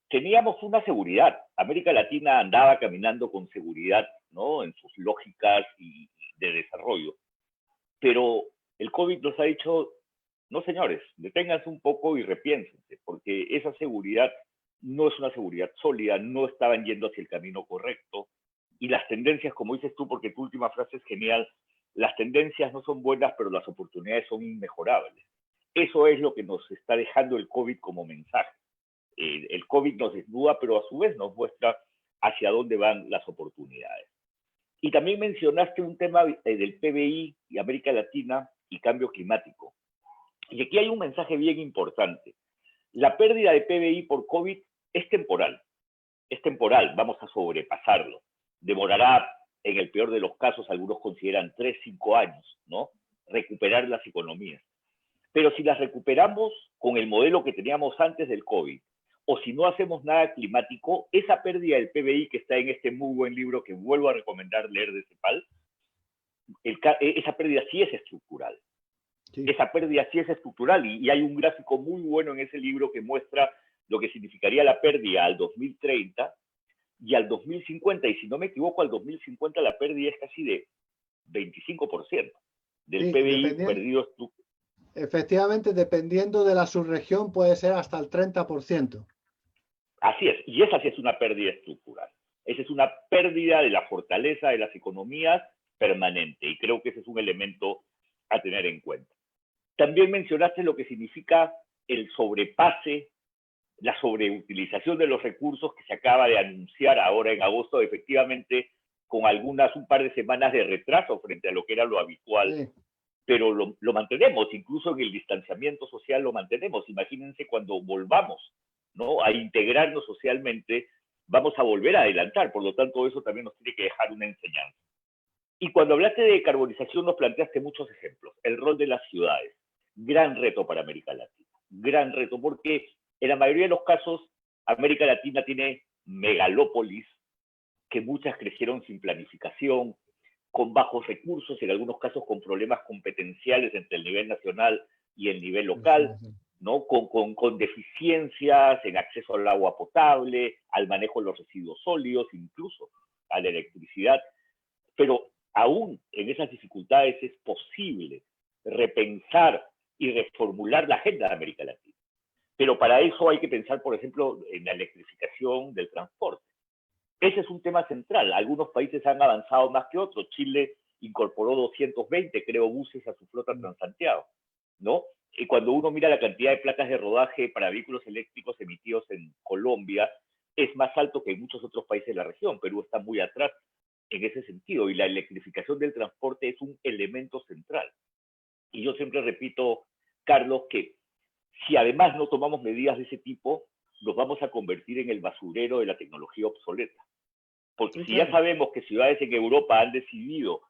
Teníamos una seguridad. América Latina andaba caminando con seguridad, ¿no? En sus lógicas y de desarrollo. Pero el COVID nos ha dicho, no señores, deténganse un poco y repiénsense, porque esa seguridad no es una seguridad sólida, no estaban yendo hacia el camino correcto. Y las tendencias, como dices tú, porque tu última frase es genial, las tendencias no son buenas, pero las oportunidades son inmejorables. Eso es lo que nos está dejando el COVID como mensaje. El COVID nos desnuda, pero a su vez nos muestra hacia dónde van las oportunidades. Y también mencionaste un tema del PBI y América Latina y cambio climático. Y aquí hay un mensaje bien importante. La pérdida de PBI por COVID es temporal. Es temporal, vamos a sobrepasarlo. Demorará, en el peor de los casos, algunos consideran 3, 5 años, ¿no? Recuperar las economías. Pero si las recuperamos con el modelo que teníamos antes del COVID, o si no hacemos nada climático, esa pérdida del PBI que está en este muy buen libro que vuelvo a recomendar leer de CEPAL, esa pérdida sí es estructural. Sí. Esa pérdida sí es estructural y hay un gráfico muy bueno en ese libro que muestra lo que significaría la pérdida al 2030 y al 2050, y si no me equivoco, al 2050 la pérdida es casi de 25% del PBI perdido. Efectivamente, dependiendo de la subregión, puede ser hasta el 30%. Así es, y esa sí es una pérdida estructural. Esa es una pérdida de la fortaleza de las economías permanente, y creo que ese es un elemento a tener en cuenta. También mencionaste lo que significa el sobrepase, la sobreutilización de los recursos que se acaba de anunciar ahora en agosto, efectivamente con un par de semanas de retraso frente a lo que era lo habitual. Sí. Pero lo mantenemos, incluso en el distanciamiento social lo mantenemos. Imagínense cuando volvamos, ¿no?, a integrarnos socialmente, vamos a volver a adelantar. Por lo tanto, eso también nos tiene que dejar una enseñanza. Y cuando hablaste de decarbonización, nos planteaste muchos ejemplos. El rol de las ciudades, gran reto para América Latina. Gran reto, porque en la mayoría de los casos, América Latina tiene megalópolis, que muchas crecieron sin planificación, con bajos recursos, en algunos casos con problemas competenciales entre el nivel nacional y el nivel local, ¿no? Con deficiencias en acceso al agua potable, al manejo de los residuos sólidos, incluso a la electricidad. Pero aún en esas dificultades es posible repensar y reformular la agenda de América Latina. Pero para eso hay que pensar, por ejemplo, en la electrificación del transporte. Ese es un tema central. Algunos países han avanzado más que otros. Chile incorporó 220, creo, buses a su flota Transantiago, ¿no? Y cuando uno mira la cantidad de placas de rodaje para vehículos eléctricos emitidos en Colombia, es más alto que en muchos otros países de la región. Perú está muy atrás en ese sentido. Y la electrificación del transporte es un elemento central. Y yo siempre repito, Carlos, que si además no tomamos medidas de ese tipo, nos vamos a convertir en el basurero de la tecnología obsoleta. Porque si ya sabemos que ciudades en Europa han decidido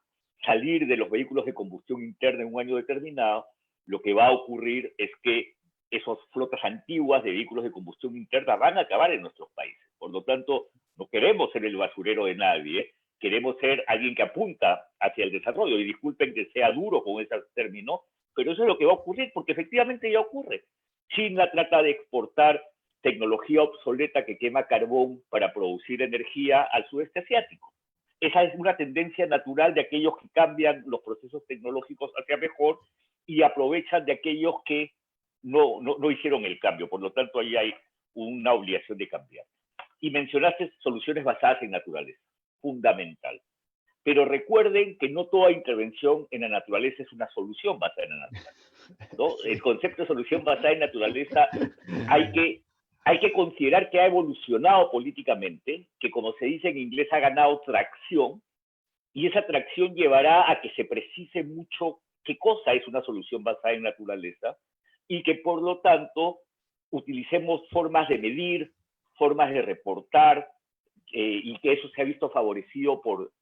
salir de los vehículos de combustión interna en un año determinado, lo que va a ocurrir es que esas flotas antiguas de vehículos de combustión interna van a acabar en nuestros países. Por lo tanto, no queremos ser el basurero de nadie, queremos ser alguien que apunta hacia el desarrollo. Y disculpen que sea duro con ese término, pero eso es lo que va a ocurrir, porque efectivamente ya ocurre. China trata de exportar tecnología obsoleta que quema carbón para producir energía al sudeste asiático. Esa es una tendencia natural de aquellos que cambian los procesos tecnológicos hacia mejor y aprovechan de aquellos que no hicieron el cambio. Por lo tanto, ahí hay una obligación de cambiar. Y mencionaste soluciones basadas en naturaleza, fundamental. Pero recuerden que no toda intervención en la naturaleza es una solución basada en la naturaleza, ¿no? El concepto de solución basada en naturaleza hay que considerar que ha evolucionado políticamente, que como se dice en inglés ha ganado tracción, y esa tracción llevará a que se precise mucho qué cosa es una solución basada en naturaleza, y que por lo tanto utilicemos formas de medir, formas de reportar, y que eso se ha visto favorecido por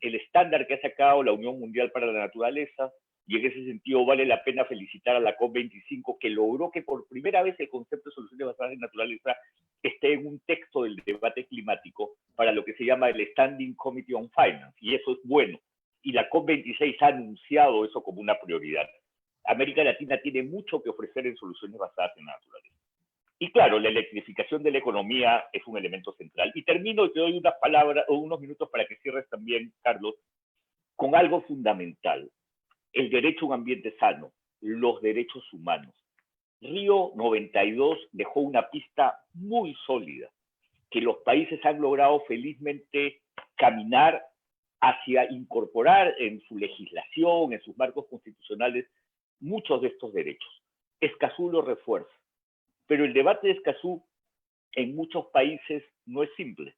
el estándar que ha sacado la Unión Mundial para la Naturaleza, y en ese sentido vale la pena felicitar a la COP25, que logró que por primera vez el concepto de soluciones basadas en naturaleza esté en un texto del debate climático para lo que se llama el Standing Committee on Finance, y eso es bueno. Y la COP26 ha anunciado eso como una prioridad. América Latina tiene mucho que ofrecer en soluciones basadas en la naturaleza. Y claro, la electrificación de la economía es un elemento central. Y termino y te doy unas palabras o unos minutos para que cierres también, Carlos, con algo fundamental: el derecho a un ambiente sano, los derechos humanos. Río 92 dejó una pista muy sólida que los países han logrado felizmente caminar hacia incorporar en su legislación, en sus marcos constitucionales, muchos de estos derechos. Escazú lo refuerza, pero el debate de Escazú en muchos países no es simple.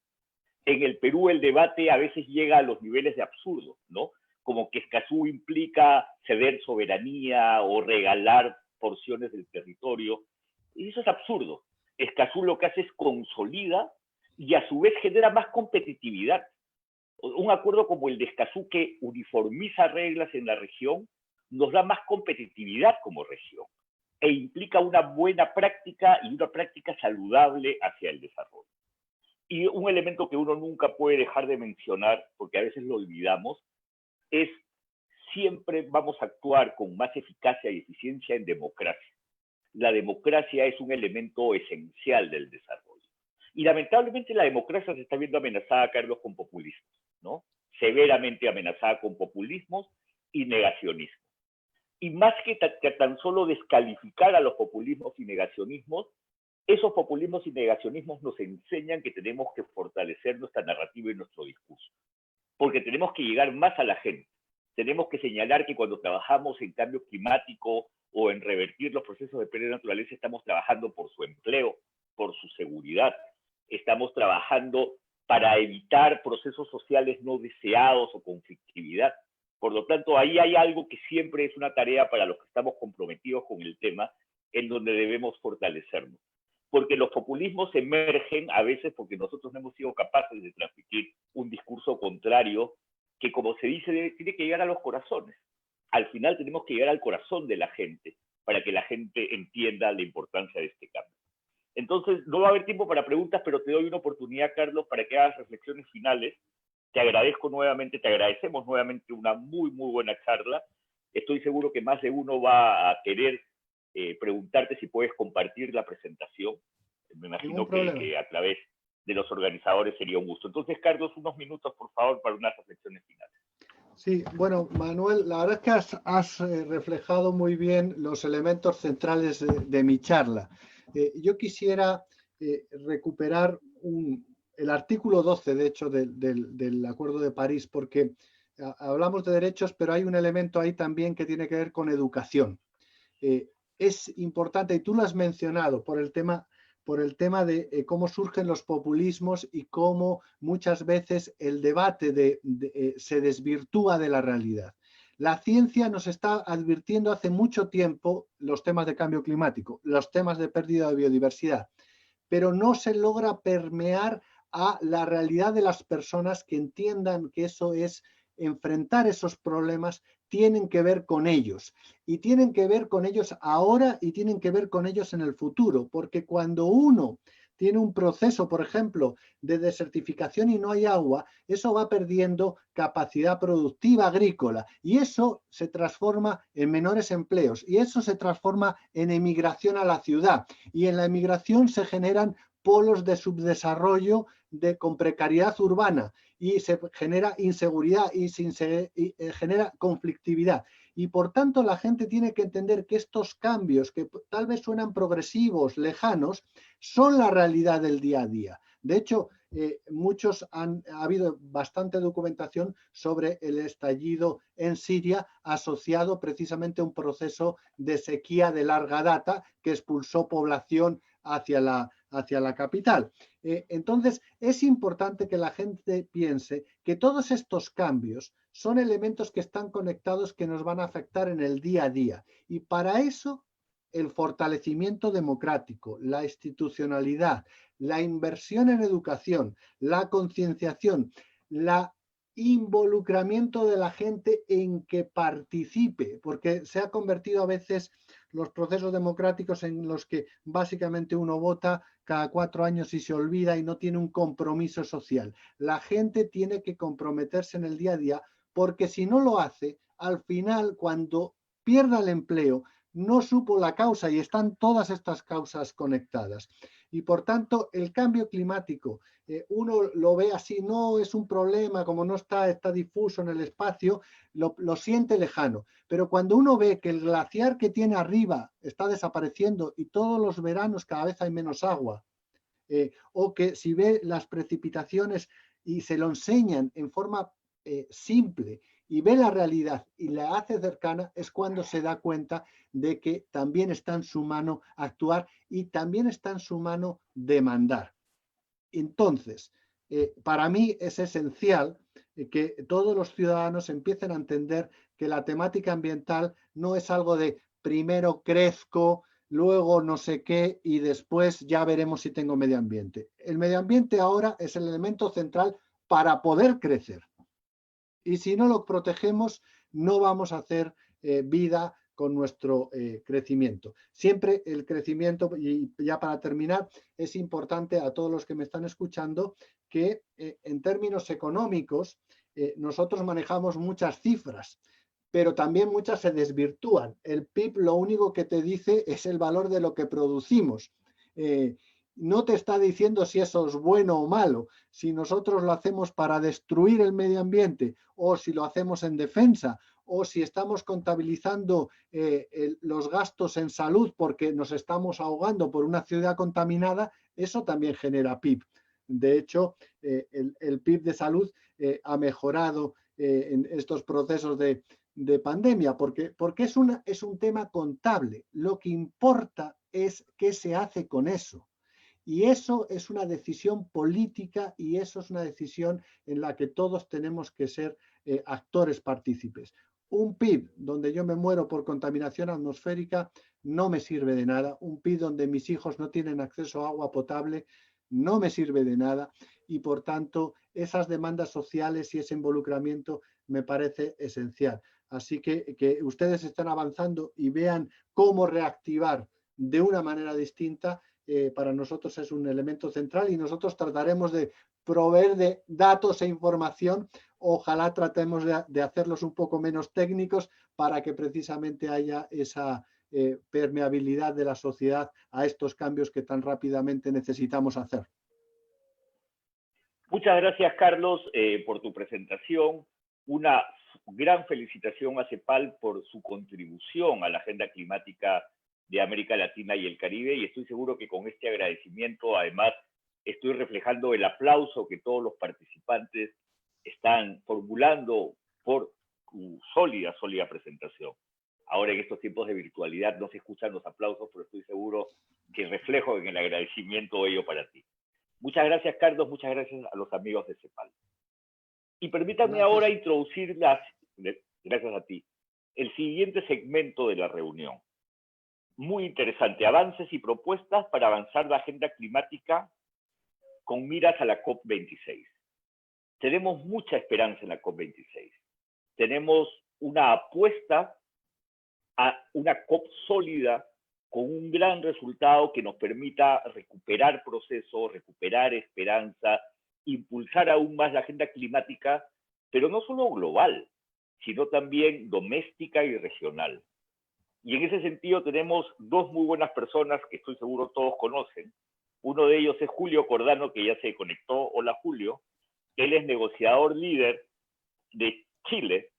En el Perú el debate a veces llega a los niveles de absurdo, ¿no? Como que Escazú implica ceder soberanía o regalar porciones del territorio. Y eso es absurdo. Escazú lo que hace es consolida y a su vez genera más competitividad. Un acuerdo como el de Escazú, que uniformiza reglas en la región, nos da más competitividad como región e implica una buena práctica y una práctica saludable hacia el desarrollo. Y un elemento que uno nunca puede dejar de mencionar, porque a veces lo olvidamos, es siempre vamos a actuar con más eficacia y eficiencia en democracia. La democracia es un elemento esencial del desarrollo. Y lamentablemente la democracia se está viendo amenazada, Carlos, con populismos, ¿no? Severamente amenazada con populismos y negacionismo. Y más que tan solo descalificar a los populismos y negacionismos, esos populismos y negacionismos nos enseñan que tenemos que fortalecer nuestra narrativa y nuestro discurso, porque tenemos que llegar más a la gente. Tenemos que señalar que cuando trabajamos en cambio climático o en revertir los procesos de pérdida de naturaleza, estamos trabajando por su empleo, por su seguridad. Estamos trabajando para evitar procesos sociales no deseados o conflictividad. Por lo tanto, ahí hay algo que siempre es una tarea para los que estamos comprometidos con el tema, en donde debemos fortalecernos. Porque los populismos emergen a veces porque nosotros no hemos sido capaces de transmitir un discurso contrario que, como se dice, tiene que llegar a los corazones. Al final tenemos que llegar al corazón de la gente para que la gente entienda la importancia de este cambio. Entonces, no va a haber tiempo para preguntas, pero te doy una oportunidad, Carlos, para que hagas reflexiones finales. Te agradezco nuevamente, te agradecemos nuevamente una muy, muy buena charla. Estoy seguro que más de uno va a querer preguntarte si puedes compartir la presentación. Me imagino que a través de los organizadores sería un gusto. Entonces, Carlos, unos minutos, por favor, para unas reflexiones finales. Sí, bueno, Manuel, la verdad es que has reflejado muy bien los elementos centrales de mi charla. Yo quisiera recuperar el artículo 12, de hecho, del Acuerdo de París, porque hablamos de derechos, pero hay un elemento ahí también que tiene que ver con educación. Es importante, y tú lo has mencionado, por el tema de cómo surgen los populismos y cómo muchas veces el debate se desvirtúa de la realidad. La ciencia nos está advirtiendo hace mucho tiempo los temas de cambio climático, los temas de pérdida de biodiversidad, pero no se logra permear a la realidad de las personas que entiendan que eso es enfrentar esos problemas, tienen que ver con ellos y tienen que ver con ellos ahora y tienen que ver con ellos en el futuro, porque cuando uno tiene un proceso, por ejemplo, de desertificación y no hay agua, eso va perdiendo capacidad productiva agrícola y eso se transforma en menores empleos y eso se transforma en emigración a la ciudad y en la emigración se generan polos de subdesarrollo con precariedad urbana y se genera inseguridad y genera conflictividad. Y por tanto la gente tiene que entender que estos cambios, que tal vez suenan progresivos, lejanos, son la realidad del día a día. De hecho, ha habido bastante documentación sobre el estallido en Siria asociado precisamente a un proceso de sequía de larga data que expulsó población hacia la capital. Entonces, es importante que la gente piense que todos estos cambios son elementos que están conectados que nos van a afectar en el día a día. Y para eso el fortalecimiento democrático, la institucionalidad, la inversión en educación, la concienciación, la involucramiento de la gente en que participe, porque se ha convertido a veces los procesos democráticos en los que básicamente uno vota cada 4 años y se olvida y no tiene un compromiso social. La gente tiene que comprometerse en el día a día, porque si no lo hace, al final, cuando pierda el empleo, no supo la causa, y están todas estas causas conectadas. Y por tanto, el cambio climático, uno lo ve así, no es un problema, como no está difuso en el espacio, lo siente lejano. Pero cuando uno ve que el glaciar que tiene arriba está desapareciendo y todos los veranos cada vez hay menos agua, o que si ve las precipitaciones y se lo enseñan en forma simple y ve la realidad y la hace cercana, es cuando se da cuenta de que también está en su mano actuar y también está en su mano demandar. Entonces, para mí es esencial que todos los ciudadanos empiecen a entender que la temática ambiental no es algo de primero crezco, luego no sé qué y después ya veremos si tengo medio ambiente. El medio ambiente ahora es el elemento central para poder crecer. Y si no lo protegemos, no vamos a hacer vida con nuestro crecimiento. Siempre el crecimiento, y ya para terminar, es importante a todos los que me están escuchando que en términos económicos nosotros manejamos muchas cifras, pero también muchas se desvirtúan. El PIB lo único que te dice es el valor de lo que producimos. No te está diciendo si eso es bueno o malo, si nosotros lo hacemos para destruir el medio ambiente o si lo hacemos en defensa o si estamos contabilizando los gastos en salud porque nos estamos ahogando por una ciudad contaminada, eso también genera PIB. De hecho, el PIB de salud ha mejorado en estos procesos de pandemia, porque es un tema contable. Lo que importa es qué se hace con eso. Y eso es una decisión política y eso es una decisión en la que todos tenemos que ser actores partícipes. Un PIB donde yo me muero por contaminación atmosférica no me sirve de nada. Un PIB donde mis hijos no tienen acceso a agua potable no me sirve de nada. Y por tanto, esas demandas sociales y ese involucramiento me parece esencial. Así que ustedes están avanzando y vean cómo reactivar de una manera distinta. Para nosotros es un elemento central y nosotros trataremos de proveer de datos e información. Ojalá tratemos de hacerlos un poco menos técnicos para que precisamente haya esa permeabilidad de la sociedad a estos cambios que tan rápidamente necesitamos hacer. Muchas gracias, Carlos, por tu presentación. Una gran felicitación a CEPAL por su contribución a la agenda climática de América Latina y el Caribe, y estoy seguro que con este agradecimiento, además, estoy reflejando el aplauso que todos los participantes están formulando por tu sólida presentación. Ahora en estos tiempos de virtualidad no se escuchan los aplausos, pero estoy seguro que reflejo en el agradecimiento ello para ti. Muchas gracias, Carlos, muchas gracias a los amigos de CEPAL. Y permítanme ahora introducir gracias a ti, el siguiente segmento de la reunión. Muy interesante, avances y propuestas para avanzar la agenda climática con miras a la COP26. Tenemos mucha esperanza en la COP26. Tenemos una apuesta a una COP sólida con un gran resultado que nos permita recuperar procesos, recuperar esperanza, impulsar aún más la agenda climática, pero no solo global, sino también doméstica y regional. Y en ese sentido tenemos dos muy buenas personas que estoy seguro todos conocen. Uno de ellos es Julio Cordano, que ya se conectó. Hola, Julio. Él es negociador líder de Chile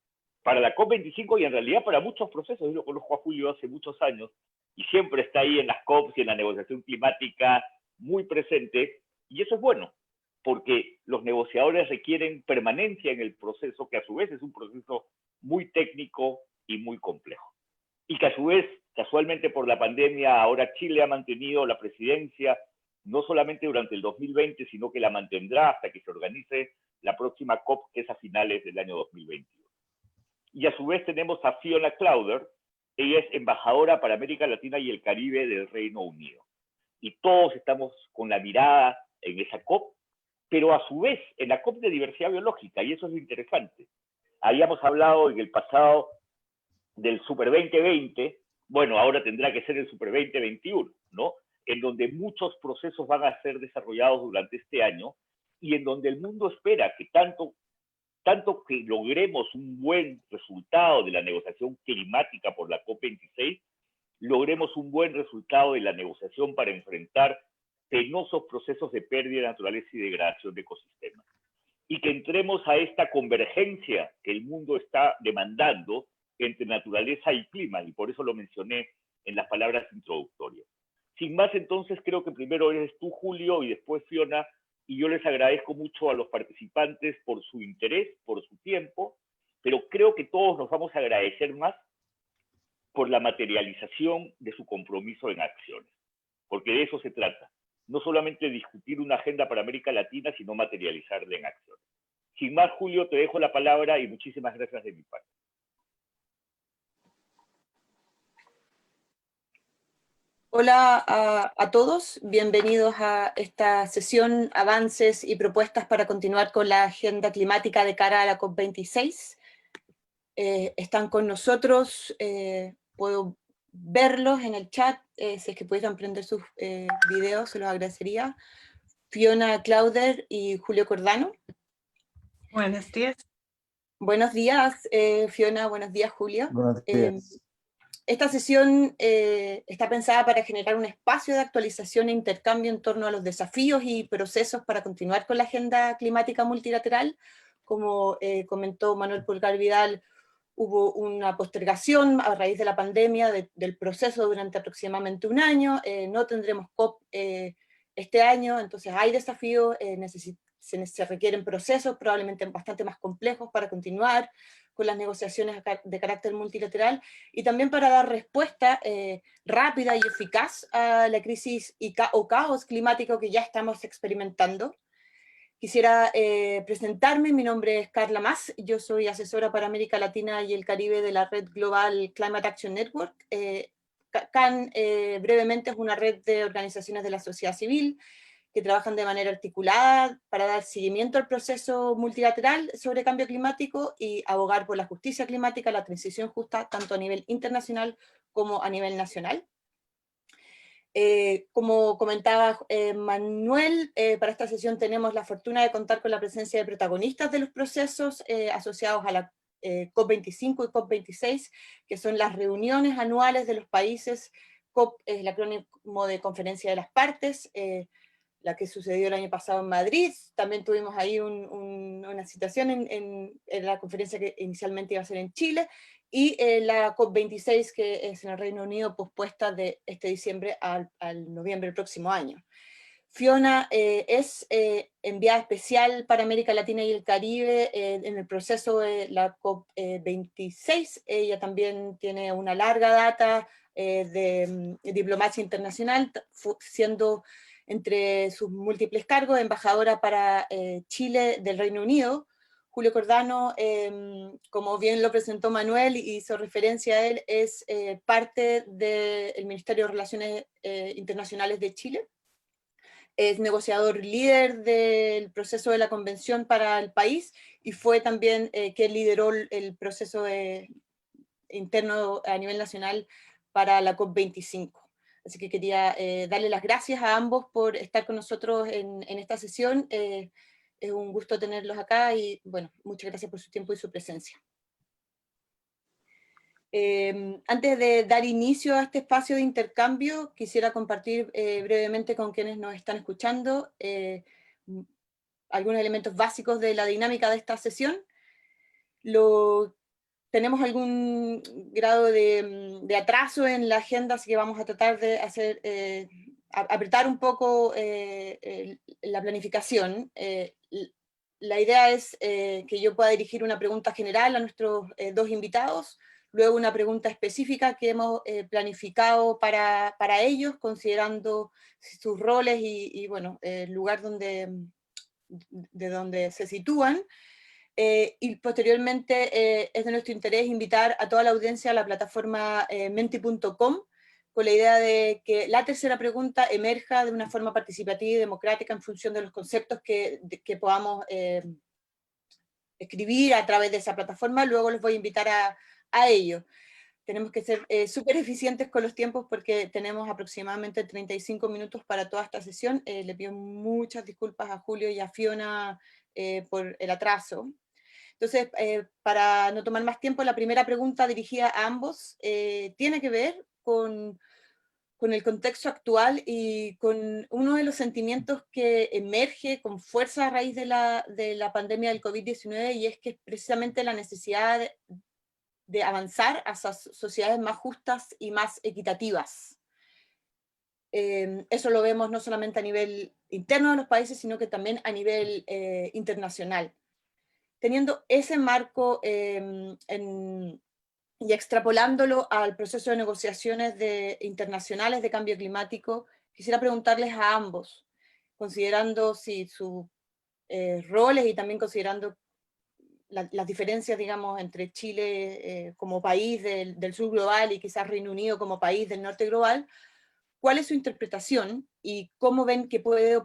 para la COP25 y en realidad para muchos procesos. Yo lo conozco a Julio hace muchos años y siempre está ahí en las COPs y en la negociación climática muy presente. Y eso es bueno, porque los negociadores requieren permanencia en el proceso, que a su vez es un proceso muy técnico y muy complejo. Y que a su vez, casualmente por la pandemia, ahora Chile ha mantenido la presidencia, no solamente durante el 2020, sino que la mantendrá hasta que se organice la próxima COP, que es a finales del año 2021. Y a su vez tenemos a Fiona Clowder, Ella es embajadora para América Latina y el Caribe del Reino Unido. Y todos estamos con la mirada en esa COP, pero a su vez en la COP de diversidad biológica, y eso es lo interesante. Habíamos hablado en el pasado del Super 2020, bueno, ahora tendrá que ser el Super 2021, ¿no? En donde muchos procesos van a ser desarrollados durante este año y en donde el mundo espera que tanto que logremos un buen resultado de la negociación climática por la COP26, logremos un buen resultado de la negociación para enfrentar penosos procesos de pérdida de naturaleza y degradación de ecosistemas. Y que entremos a esta convergencia que el mundo está demandando entre naturaleza y clima, y por eso lo mencioné en las palabras introductorias. Sin más, entonces, creo que primero eres tú, Julio, y después Fiona, y yo les agradezco mucho a los participantes por su interés, por su tiempo, pero creo que todos nos vamos a agradecer más por la materialización de su compromiso en acciones, porque de eso se trata. No solamente discutir una agenda para América Latina, sino materializarla en acciones. Sin más, Julio, te dejo la palabra y muchísimas gracias de mi parte. Hola a todos, bienvenidos a esta sesión Avances y propuestas para continuar con la agenda climática de cara a la COP26. Están con nosotros, puedo verlos en el chat, si es que pudieran prender sus videos, se los agradecería. Fiona Clauder y Julio Cordano. Buenos días. Buenos días, Fiona, buenos días, Julio. Buenos días. Esta sesión está pensada para generar un espacio de actualización e intercambio en torno a los desafíos y procesos para continuar con la agenda climática multilateral. Como comentó Manuel Pulgar Vidal, hubo una postergación a raíz de la pandemia del proceso durante aproximadamente un año. No tendremos COP este año, entonces hay desafíos, se requieren procesos probablemente bastante más complejos para continuar con las negociaciones de carácter multilateral y también para dar respuesta rápida y eficaz a la crisis o caos climático que ya estamos experimentando. Quisiera presentarme, mi nombre es Carla Mas, yo soy asesora para América Latina y el Caribe de la red global Climate Action Network. CAN brevemente es una red de organizaciones de la sociedad civil que trabajan de manera articulada para dar seguimiento al proceso multilateral sobre cambio climático y abogar por la justicia climática, la transición justa, tanto a nivel internacional como a nivel nacional. Como comentaba Manuel, para esta sesión tenemos la fortuna de contar con la presencia de protagonistas de los procesos asociados a la COP25 y COP26, que son las reuniones anuales de los países. COP es el acrónimo de Conferencia de las Partes, la que sucedió el año pasado en Madrid. También tuvimos ahí una situación en la conferencia que inicialmente iba a ser en Chile, y la COP26, que es en el Reino Unido, pospuesta de este diciembre al noviembre del próximo año. Fiona es enviada especial para América Latina y el Caribe en el proceso de la COP26. Ella también tiene una larga data de diplomacia internacional, siendo entre sus múltiples cargos embajadora para Chile del Reino Unido. Julio Cordano, como bien lo presentó Manuel y hizo referencia a él, es parte del Ministerio de Relaciones Internacionales de Chile. Es negociador líder del proceso de la convención para el país y fue también quien lideró el proceso interno a nivel nacional para la COP25. Así que quería darle las gracias a ambos por estar con nosotros en esta sesión. Es un gusto tenerlos acá y bueno, muchas gracias por su tiempo y su presencia. Antes de dar inicio a este espacio de intercambio, quisiera compartir brevemente con quienes nos están escuchando algunos elementos básicos de la dinámica de esta sesión. Tenemos algún grado de atraso en la agenda, así que vamos a tratar de apretar un poco la planificación. La idea es que yo pueda dirigir una pregunta general a nuestros dos invitados, luego una pregunta específica que hemos planificado para ellos, considerando sus roles y bueno, el lugar de donde se sitúan. y posteriormente es de nuestro interés invitar a toda la audiencia a la plataforma menti.com, con la idea de que la tercera pregunta emerja de una forma participativa y democrática en función de los conceptos que podamos escribir a través de esa plataforma. Luego los voy a invitar a ello. Tenemos que ser súper eficientes con los tiempos porque tenemos aproximadamente 35 minutos para toda esta sesión. Le pido muchas disculpas a Julio y a Fiona por el atraso. Entonces, para no tomar más tiempo, la primera pregunta dirigida a ambos tiene que ver con el contexto actual y con uno de los sentimientos que emerge con fuerza a raíz de la pandemia del COVID-19, y es que es precisamente la necesidad de avanzar hacia sociedades más justas y más equitativas. Eso lo vemos no solamente a nivel interno de los países, sino que también a nivel internacional. Teniendo ese marco y extrapolándolo al proceso de negociaciones internacionales de cambio climático, quisiera preguntarles a ambos, considerando sus roles y también considerando las diferencias, digamos, entre Chile como país del sur global y quizás Reino Unido como país del norte global, ¿cuál es su interpretación y cómo ven que puede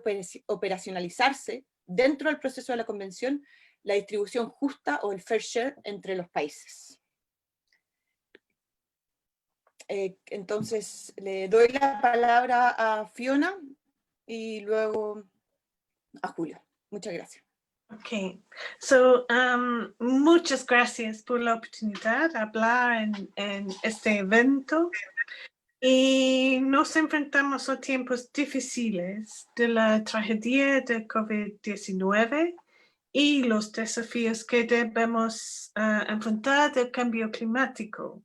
operacionalizarse dentro del proceso de la convención la distribución justa o el fair share entre los países? Entonces, le doy la palabra a Fiona y luego a Julio. Muchas gracias. Ok, so muchas gracias por la oportunidad de hablar en este evento. Y nos enfrentamos a tiempos difíciles de la tragedia de COVID-19 y los desafíos que debemos enfrentar del cambio climático.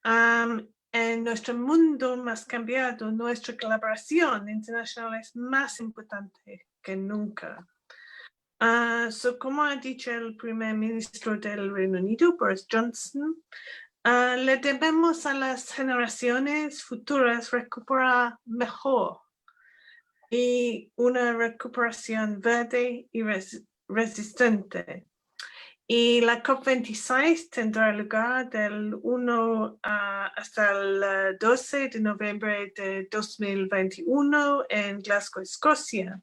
En nuestro mundo más cambiado, nuestra colaboración internacional es más importante que nunca. Como ha dicho el primer ministro del Reino Unido, Boris Johnson, le debemos a las generaciones futuras recuperar mejor y una recuperación verde y resistente. Y la COP26 tendrá lugar del 1 hasta el 12 de noviembre de 2021 en Glasgow, Escocia.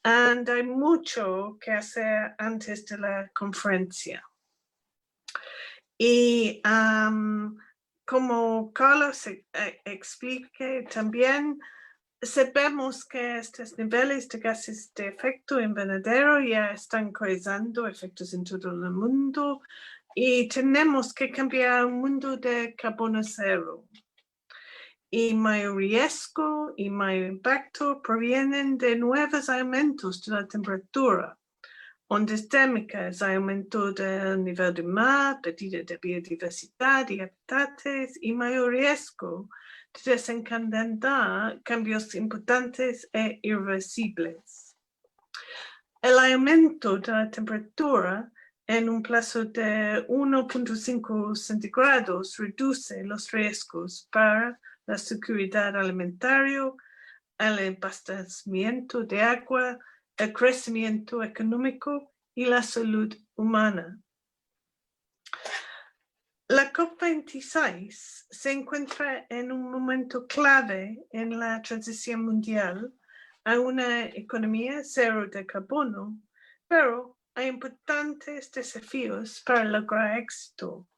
Y hay mucho que hacer antes de la conferencia. Y como Carlos explique también, sabemos que estos niveles de gases de efecto invernadero ya están causando efectos en todo el mundo y tenemos que cambiar a un mundo de carbono cero. Y mayor riesgo y mayor impacto provienen de nuevos aumentos de la temperatura, ondas térmicas, aumento del nivel del mar, pérdida de biodiversidad y hábitats y mayor riesgo de desencadenar cambios importantes e irreversibles. El aumento de la temperatura en un plazo de 1.5 centígrados reduce los riesgos para la seguridad alimentaria, el abastecimiento de agua, el crecimiento económico y la salud humana. La COP26 se encuentra en un momento clave en la transición mundial a una economía cero de carbono, pero hay importantes desafíos para lograr éxito.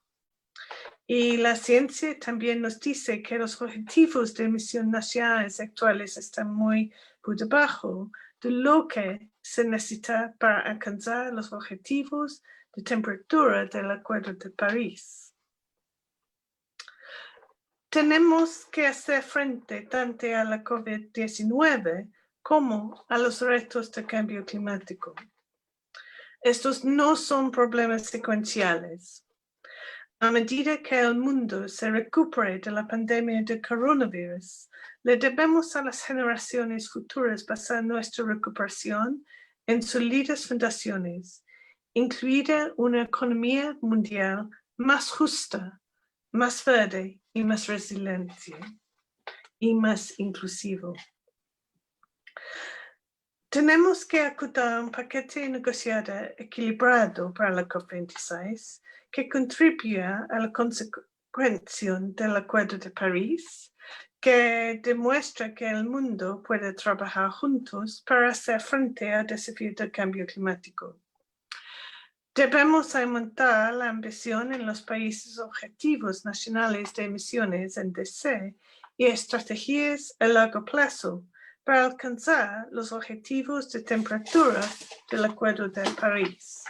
Y la ciencia también nos dice que los objetivos de emisión nacionales actuales están muy por debajo de lo que se necesita para alcanzar los objetivos de temperatura del Acuerdo de París. Tenemos que hacer frente tanto a la COVID-19 como a los retos de cambio climático. Estos no son problemas secuenciales. A medida que el mundo se recupere de la pandemia de coronavirus, le debemos a las generaciones futuras basar nuestra recuperación en sólidas fundaciones, incluida una economía mundial más justa, más verde y más resiliente y más inclusivo. Tenemos que acordar un paquete negociado equilibrado para la COP26 que contribuya a la consecución del Acuerdo de París, que demuestra que el mundo puede trabajar juntos para hacer frente al desafío del cambio climático. Debemos aumentar la ambición en los países objetivos nacionales de emisiones NDC y estrategias a largo plazo para alcanzar los objetivos de temperatura del Acuerdo de París.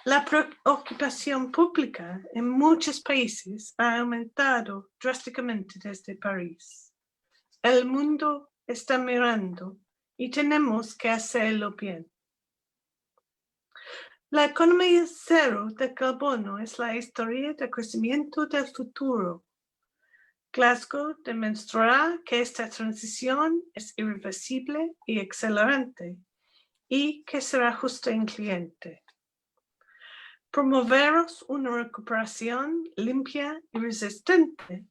La preocupación pública en muchos países ha aumentado drásticamente desde París. El mundo está mirando y tenemos que hacerlo bien. La economía cero de carbono es la historia de crecimiento del futuro. Glasgow demostrará que esta transición es irreversible y acelerante y que será justa e incluyente. Promoveros una recuperación limpia y resistente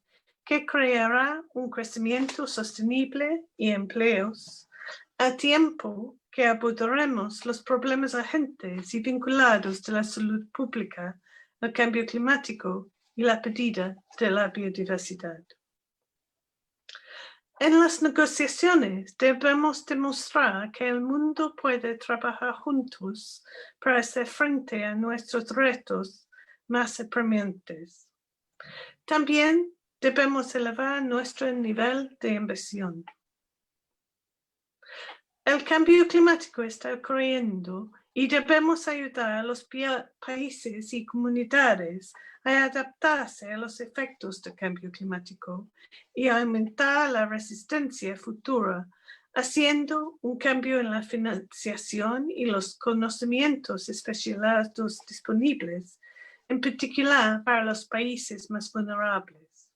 que creará un crecimiento sostenible y empleos, a tiempo que abordaremos los problemas urgentes y vinculados de la salud pública, el cambio climático y la pérdida de la biodiversidad. En las negociaciones debemos demostrar que el mundo puede trabajar juntos para hacer frente a nuestros retos más apremiantes. También debemos elevar nuestro nivel de inversión. El cambio climático está ocurriendo y debemos ayudar a los países y comunidades a adaptarse a los efectos del cambio climático y a aumentar la resistencia futura, haciendo un cambio en la financiación y los conocimientos especializados disponibles, en particular para los países más vulnerables.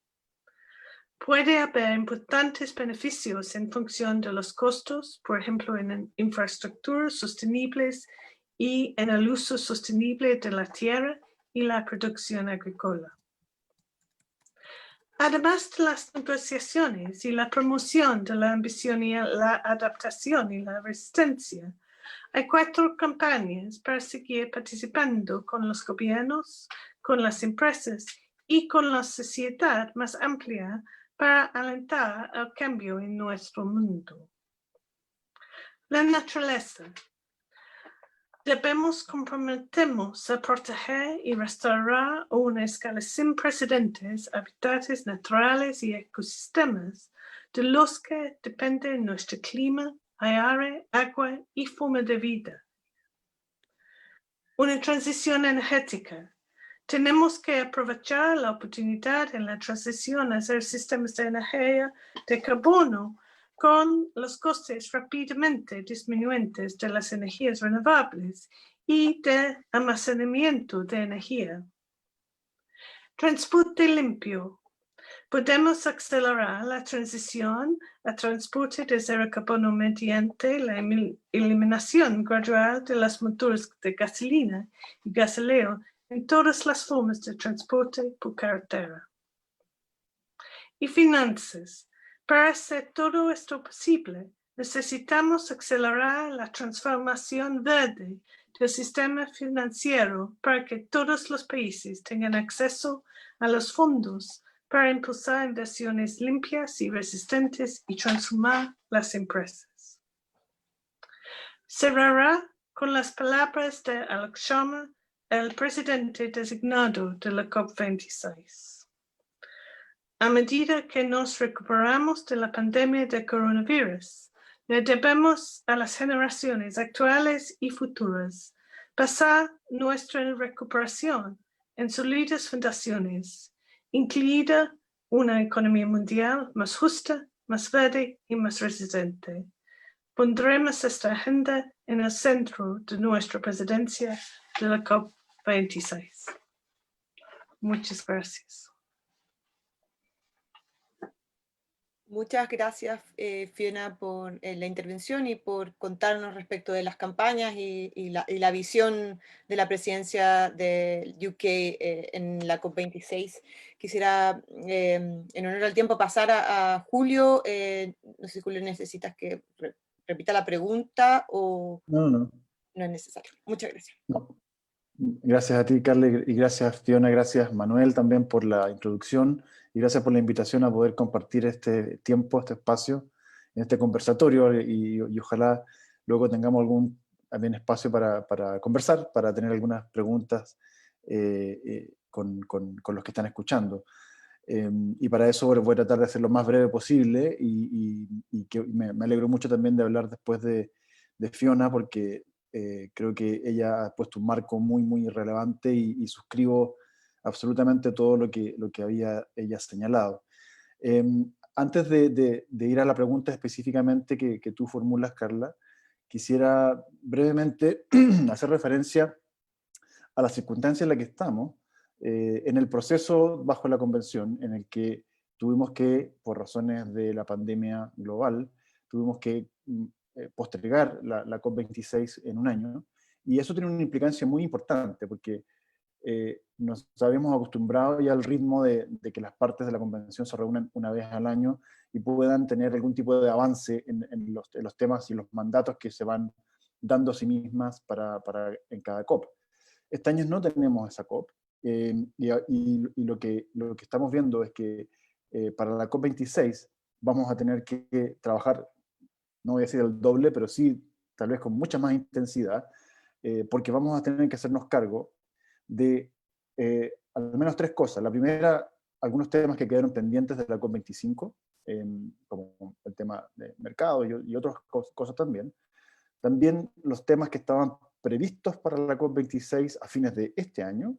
Puede haber importantes beneficios en función de los costos, por ejemplo, en infraestructuras sostenibles y en el uso sostenible de la tierra y la producción agrícola. Además de las negociaciones y la promoción de la ambición y la adaptación y la resistencia, hay 4 campañas para seguir participando con los gobiernos, con las empresas y con la sociedad más amplia para alentar el cambio en nuestro mundo. La naturaleza. Debemos comprometernos a proteger y restaurar a una escala sin precedentes hábitats naturales y ecosistemas de los que depende nuestro clima, aire, agua y forma de vida. Una transición energética. Tenemos que aprovechar la oportunidad en la transición hacia sistemas de energía de carbono con los costes rápidamente disminuyentes de las energías renovables y de almacenamiento de energía. Transporte limpio. Podemos acelerar la transición a transporte de cero carbono mediante la eliminación gradual de los motores de gasolina y gasóleo en todas las formas de transporte por carretera. Y finanzas. Para hacer todo esto posible, necesitamos acelerar la transformación verde del sistema financiero para que todos los países tengan acceso a los fondos para impulsar inversiones limpias y resistentes y transformar las empresas. Cerrará con las palabras de Alok Sharma, el presidente designado de la COP26. A medida que nos recuperamos de la pandemia de coronavirus, le debemos a las generaciones actuales y futuras basar nuestra recuperación en sólidas fundaciones, incluida una economía mundial más justa, más verde y más resistente. Pondremos esta agenda en el centro de nuestra presidencia de la COP26. Muchas gracias. Muchas gracias, Fiona, por la intervención y por contarnos respecto de las campañas y la visión de la presidencia del UK en la COP26. Quisiera, en honor al tiempo, pasar a Julio. No sé si, Julio, necesitas que repita la pregunta o No, no. no es necesario. Muchas gracias. No. Gracias a ti, Carla, y gracias, Fiona, gracias, Manuel, también por la introducción, y gracias por la invitación a poder compartir este tiempo, este espacio, en este conversatorio, y ojalá luego tengamos algún también espacio para conversar, para tener algunas preguntas con los que están escuchando. Y para eso voy a tratar de hacer lo más breve posible, y me alegro mucho también de hablar después de Fiona, porque creo que ella ha puesto un marco muy, muy relevante, y suscribo absolutamente todo lo que había ella señalado. Antes de ir a la pregunta específicamente que tú formulas, Carla, quisiera brevemente hacer referencia a la circunstancia en la que estamos, en el proceso bajo la convención, en el que tuvimos que, por razones de la pandemia global, tuvimos que postergar la COP26 en un año, y eso tiene una implicancia muy importante, porque nos habíamos acostumbrado ya al ritmo de que las partes de la convención se reúnan una vez al año y puedan tener algún tipo de avance en los temas y los mandatos que se van dando a sí mismas en cada COP. Este año no tenemos esa COP, y lo que estamos viendo es que para la COP26 vamos a tener que trabajar, no voy a decir el doble, pero sí tal vez con mucha más intensidad, porque vamos a tener que hacernos cargo de al menos tres cosas. La primera, algunos temas que quedaron pendientes de la COP25, como el tema de mercado y otras cosas también. También los temas que estaban previstos para la COP26 a fines de este año,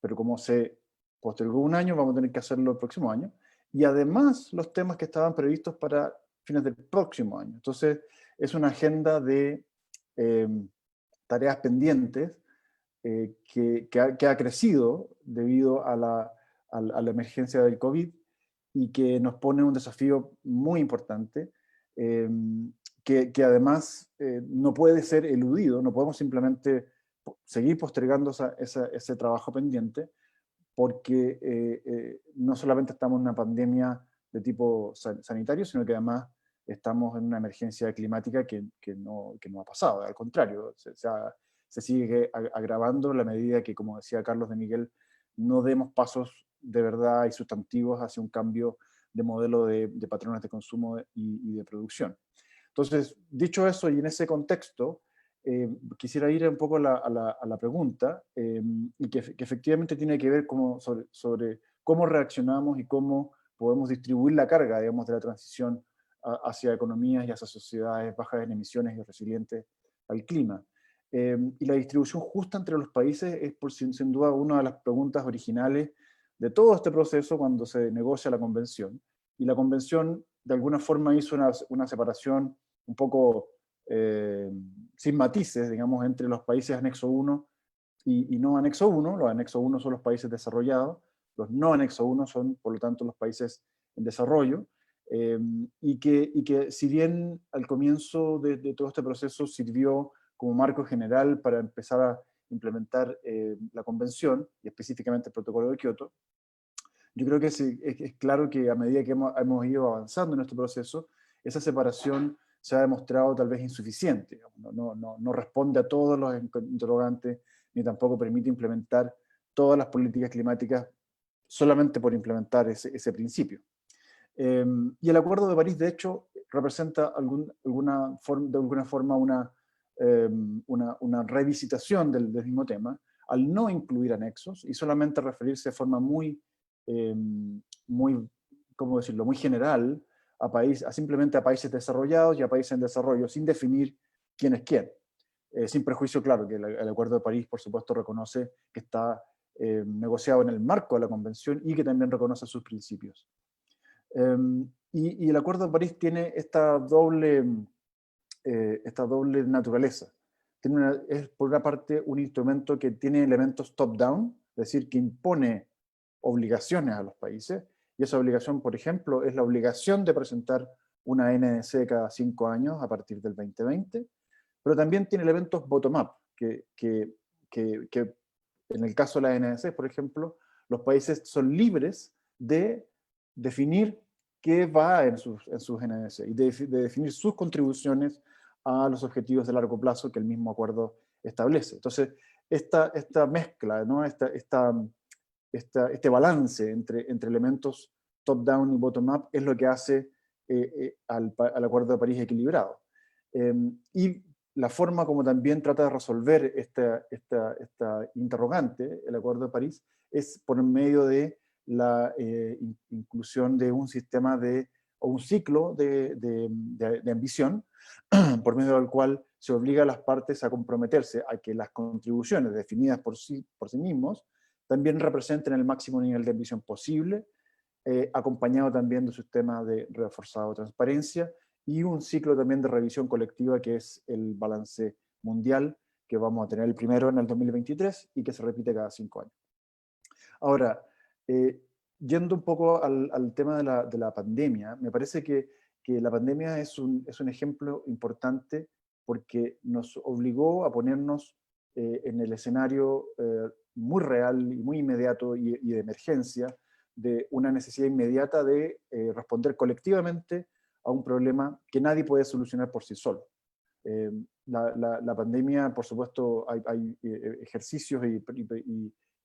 pero como se postergó un año, vamos a tener que hacerlo el próximo año. Y además los temas que estaban previstos para fines del próximo año. Entonces, es una agenda de tareas pendientes que ha crecido debido a la emergencia del COVID, y que nos pone un desafío muy importante, que además no puede ser eludido. No podemos simplemente seguir postergando ese trabajo pendiente, porque no solamente estamos en una pandemia de tipo sanitario, sino que además estamos en una emergencia climática que no ha pasado. Al contrario, se sigue agravando en la medida que, como decía Carlos de Miguel, no demos pasos de verdad y sustantivos hacia un cambio de modelo de patrones de consumo y de producción. Entonces, dicho eso, y en ese contexto, quisiera ir un poco a la pregunta, y que efectivamente tiene que ver sobre cómo reaccionamos y cómo podemos distribuir la carga, digamos, de la transición hacia economías y hacia sociedades bajas en emisiones y resilientes al clima. Y la distribución justa entre los países es, sin duda, una de las preguntas originales de todo este proceso cuando se negocia la convención. Y la convención, de alguna forma, hizo una separación un poco sin matices, digamos, entre los países anexo 1 y no anexo 1. Los anexo 1 son los países desarrollados, los no anexo 1 son, por lo tanto, los países en desarrollo, y que si bien al comienzo de todo este proceso sirvió como marco general para empezar a implementar la convención, y específicamente el protocolo de Kioto, yo creo que es claro que a medida que hemos ido avanzando en este proceso, esa separación se ha demostrado tal vez insuficiente. No responde a todos los interrogantes, ni tampoco permite implementar todas las políticas climáticas solamente por implementar ese principio. Y el Acuerdo de París, de hecho, representa de alguna forma una revisitación del mismo tema, al no incluir anexos y solamente referirse de forma muy, ¿cómo decirlo?, muy general simplemente a países desarrollados y a países en desarrollo, sin definir quién es quién. Sin prejuicio, claro, que el Acuerdo de París, por supuesto, reconoce que está negociado en el marco de la Convención y que también reconoce sus principios. Y el Acuerdo de París tiene esta doble naturaleza. Es, por una parte, un instrumento que tiene elementos top-down, es decir, que impone obligaciones a los países, y esa obligación, por ejemplo, es la obligación de presentar una NDC cada 5 años a partir del 2020, pero también tiene elementos bottom-up, que en el caso de la NDC, por ejemplo, los países son libres de definir qué va en sus NDC y de definir sus contribuciones a los objetivos de largo plazo que el mismo acuerdo establece. Entonces, esta mezcla, ¿no? Este balance entre elementos top-down y bottom-up es lo que hace al Acuerdo de París equilibrado. Y la forma como también trata de resolver esta interrogante, el Acuerdo de París, es por medio de la inclusión de un sistema o un ciclo de ambición, por medio del cual se obliga a las partes a comprometerse a que las contribuciones definidas por sí mismos también representen el máximo nivel de ambición posible, acompañado también de un sistema de reforzado transparencia y un ciclo también de revisión colectiva que es el balance mundial, que vamos a tener el primero en el 2023 y que se repite cada 5 años. Ahora, yendo un poco al tema de la pandemia, me parece que la pandemia es un ejemplo importante porque nos obligó a ponernos en el escenario muy real y muy inmediato y de emergencia, de una necesidad inmediata de responder colectivamente a un problema que nadie puede solucionar por sí solo. La pandemia, por supuesto, hay ejercicios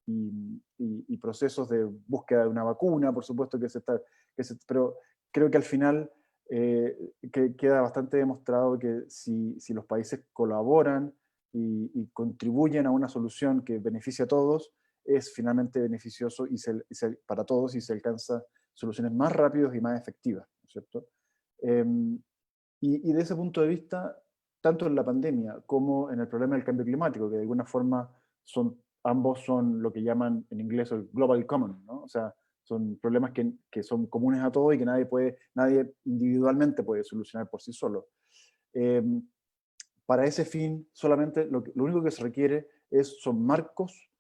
y procesos de búsqueda de una vacuna, por supuesto pero creo que al final queda bastante demostrado que si los países colaboran y contribuyen a una solución que beneficia a todos, es finalmente beneficioso para todos y se alcanza soluciones más rápidas y más efectivas, ¿no es cierto? Y de ese punto de vista, tanto en la pandemia como en el problema del cambio climático, que de alguna forma ambos son lo que llaman en inglés el global common, ¿no? O sea, son problemas que son comunes a todos y que nadie individualmente puede solucionar por sí solo. Para ese fin, solamente lo único que se requiere son marcos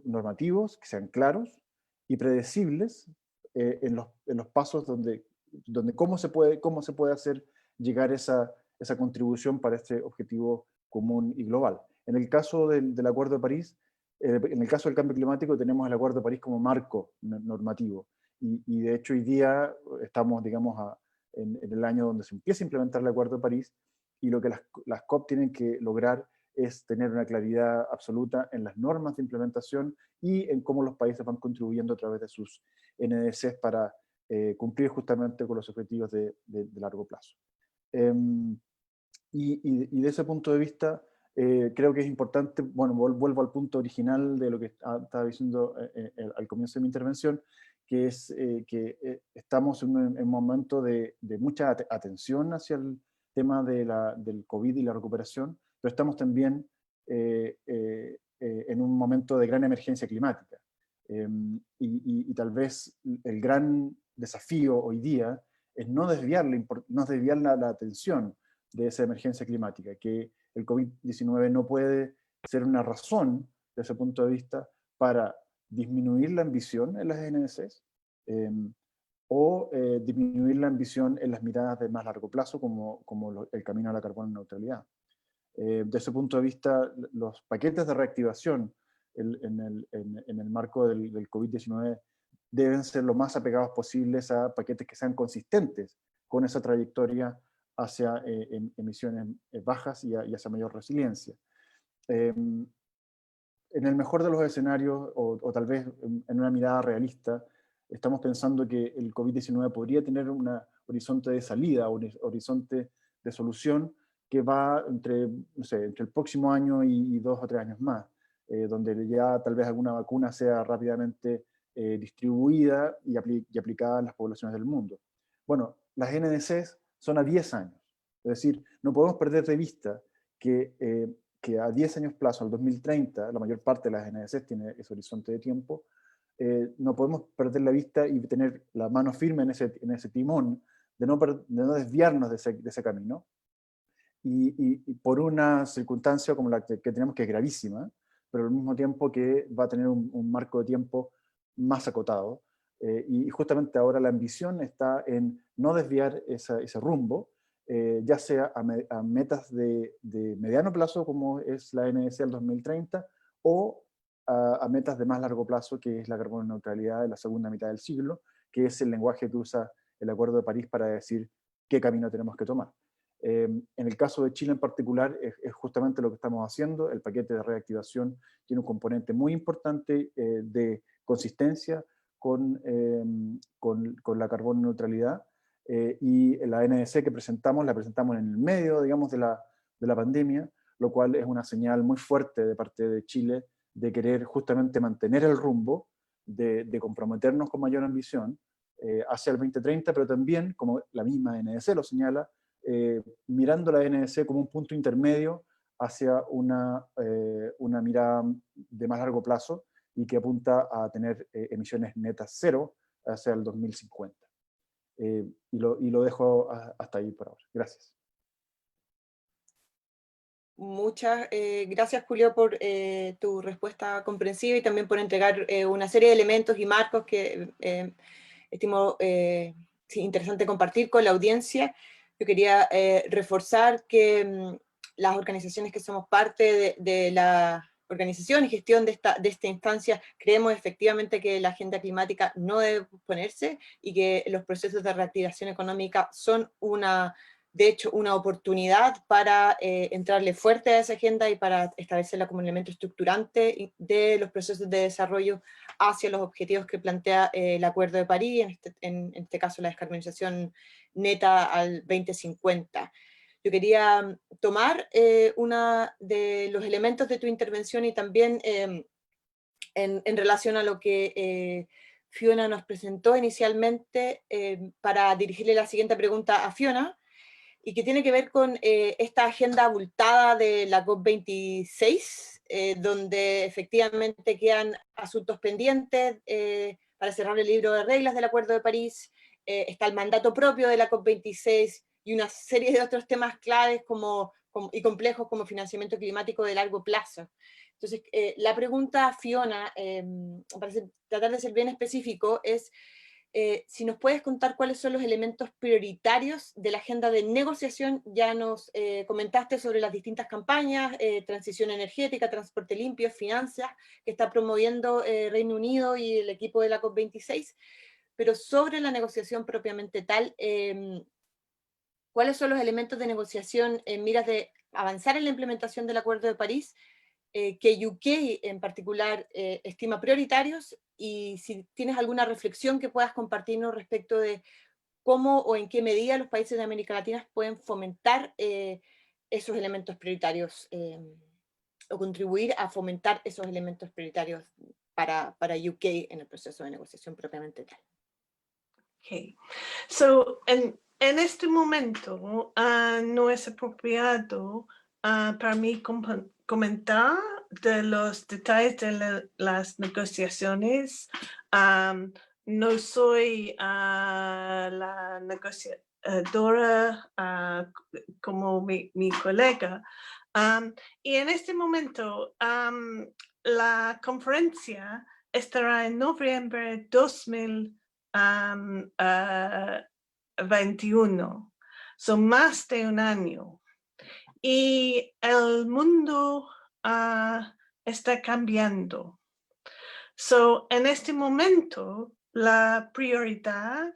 normativos que sean claros y predecibles en los pasos donde cómo se puede hacer llegar esa contribución para este objetivo común y global. En el caso del Acuerdo de París, en el caso del cambio climático tenemos el Acuerdo de París como marco normativo y de hecho hoy día estamos, digamos, en el año donde se empieza a implementar el Acuerdo de París y lo que las COP tienen que lograr es tener una claridad absoluta en las normas de implementación y en cómo los países van contribuyendo a través de sus NDCs para cumplir justamente con los objetivos de largo plazo. Y de ese punto de vista, creo que es importante, bueno, vuelvo al punto original de lo que estaba diciendo al comienzo de mi intervención, que es que estamos en un momento de mucha atención hacia el tema del COVID y la recuperación, pero estamos también en un momento de gran emergencia climática. Y tal vez el gran desafío hoy día es no desviar la atención de esa emergencia climática, que el COVID-19 no puede ser una razón, desde ese punto de vista, para disminuir la ambición en las NDCs o disminuir la ambición en las miradas de más largo plazo, como el camino a la carbono neutralidad. Desde ese punto de vista, los paquetes de reactivación en el marco del COVID-19 deben ser lo más apegados posibles a paquetes que sean consistentes con esa trayectoria hacia emisiones bajas y hacia mayor resiliencia. En el mejor de los escenarios, o tal vez en una mirada realista, estamos pensando que el COVID-19 podría tener un horizonte de salida, un horizonte de solución que va entre el próximo año y 2 o 3 años más, donde ya tal vez alguna vacuna sea rápidamente distribuida y aplicada en las poblaciones del mundo. Bueno, las NDCs son a 10 años, es decir, no podemos perder de vista que a 10 años plazo, al 2030, la mayor parte de las NDCs tiene ese horizonte de tiempo, no podemos perder la vista y tener la mano firme en ese timón, de no desviarnos de ese camino, y por una circunstancia como la que tenemos, que es gravísima, pero al mismo tiempo que va a tener un marco de tiempo más acotado, y justamente ahora la ambición está en no desviar ese rumbo, ya sea a metas de mediano plazo, como es la NDC al 2030, o a metas de más largo plazo, que es la carbono neutralidad de la segunda mitad del siglo, que es el lenguaje que usa el Acuerdo de París para decir qué camino tenemos que tomar. En el caso de Chile en particular, es justamente lo que estamos haciendo. El paquete de reactivación tiene un componente muy importante de consistencia con la carbono neutralidad, y la NDC que presentamos, la presentamos en el medio, digamos, de la pandemia, lo cual es una señal muy fuerte de parte de Chile de querer justamente mantener el rumbo, de comprometernos con mayor ambición hacia el 2030, pero también, como la misma NDC lo señala, mirando la NDC como un punto intermedio hacia una mirada de más largo plazo y que apunta a tener emisiones netas cero hacia el 2050. Y lo dejo hasta ahí por ahora. Gracias. Muchas gracias, Julio, por tu respuesta comprensiva y también por entregar una serie de elementos y marcos que estimo sí, interesante compartir con la audiencia. Yo quería reforzar que las organizaciones que somos parte de la organización y gestión de esta instancia, creemos efectivamente que la agenda climática no debe posponerse y que los procesos de reactivación económica son de hecho, una oportunidad para entrarle fuerte a esa agenda y para establecerla como un elemento estructurante de los procesos de desarrollo hacia los objetivos que plantea el Acuerdo de París, en este caso la descarbonización neta al 2050. Yo quería tomar uno de los elementos de tu intervención y también en relación a lo que Fiona nos presentó inicialmente para dirigirle la siguiente pregunta a Fiona, y que tiene que ver con esta agenda abultada de la COP26, donde efectivamente quedan asuntos pendientes para cerrar el libro de reglas del Acuerdo de París, está el mandato propio de la COP26 y una serie de otros temas claves y complejos como financiamiento climático de largo plazo. Entonces, la pregunta, Fiona, para tratar de ser bien específico, es si nos puedes contar cuáles son los elementos prioritarios de la agenda de negociación. Ya nos comentaste sobre las distintas campañas, transición energética, transporte limpio, finanzas, que está promoviendo Reino Unido y el equipo de la COP26, pero sobre la negociación propiamente tal, ¿cuáles son los elementos de negociación en miras de avanzar en la implementación del Acuerdo de París, que UK en particular estima prioritarios, y si tienes alguna reflexión que puedas compartirnos respecto de cómo o en qué medida los países de América Latina pueden fomentar esos elementos prioritarios o contribuir a fomentar esos elementos prioritarios para UK en el proceso de negociación propiamente tal. Okay. So, en este momento no es apropiado para mí comentar de los detalles de las negociaciones. No soy la negociadora como mi colega. Y en este momento la conferencia estará en noviembre de 2021. Son más de un año. Y el mundo está cambiando. So, en este momento, la prioridad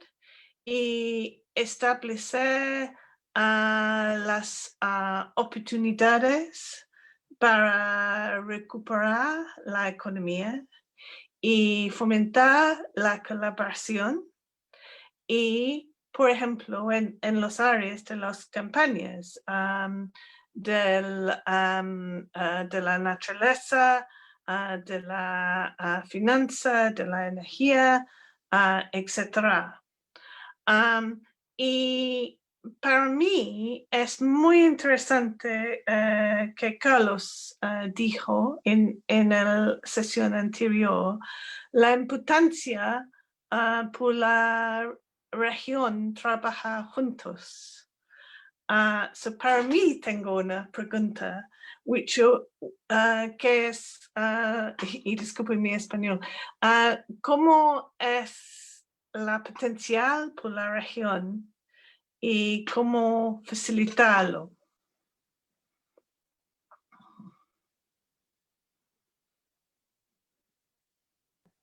y establecer las oportunidades para recuperar la economía y fomentar la colaboración y, por ejemplo, en los áreas de las campañas de la naturaleza, de la finanza, de la energía, etc. Y para mí es muy interesante que Carlos dijo en la sesión anterior la importancia por la región trabajar juntos. So para mí tengo una pregunta, que es, y disculpen mi español, ¿cómo es la potencial por la región y cómo facilitarlo?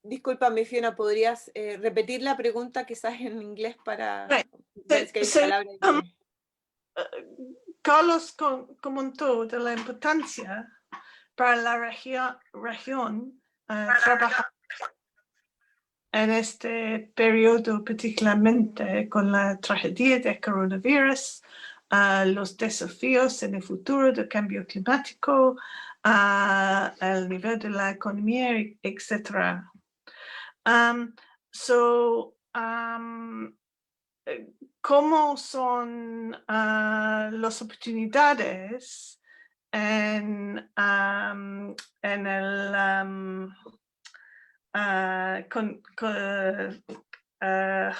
Discúlpame, Fiona, ¿podrías repetir la pregunta quizás en inglés para Right. ver que hay So, palabras? Carlos comentó de la importancia para la región trabajar en este periodo, particularmente con la tragedia del coronavirus, los desafíos en el futuro del cambio climático, el nivel de la economía, etc. ¿Cómo son las oportunidades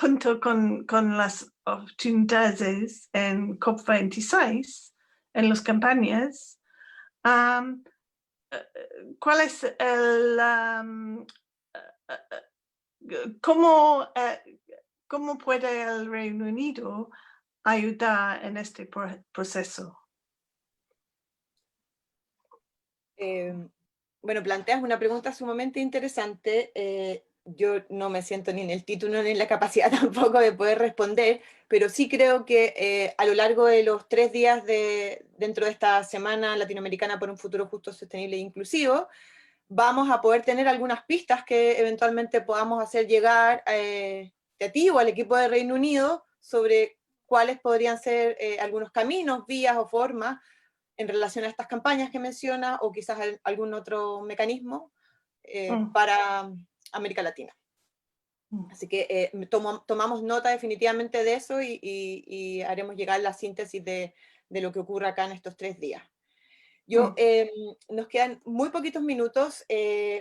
junto con las oportunidades en COP26, en las campañas? ¿Cuál es cómo puede el Reino Unido ayudar en este proceso? Bueno, planteas una pregunta sumamente interesante. Yo no me siento ni en el título ni en la capacidad tampoco de poder responder, pero sí creo que a lo largo de los 3 días dentro de esta Semana Latinoamericana por un Futuro Justo, Sostenible e Inclusivo, vamos a poder tener algunas pistas que eventualmente podamos hacer llegar a ti o al equipo de Reino Unido sobre cuáles podrían ser algunos caminos, vías o formas en relación a estas campañas que menciona, o quizás algún otro mecanismo para América Latina. Así que tomamos nota definitivamente de eso y haremos llegar la síntesis de lo que ocurra acá en estos 3 días. Nos quedan muy poquitos minutos.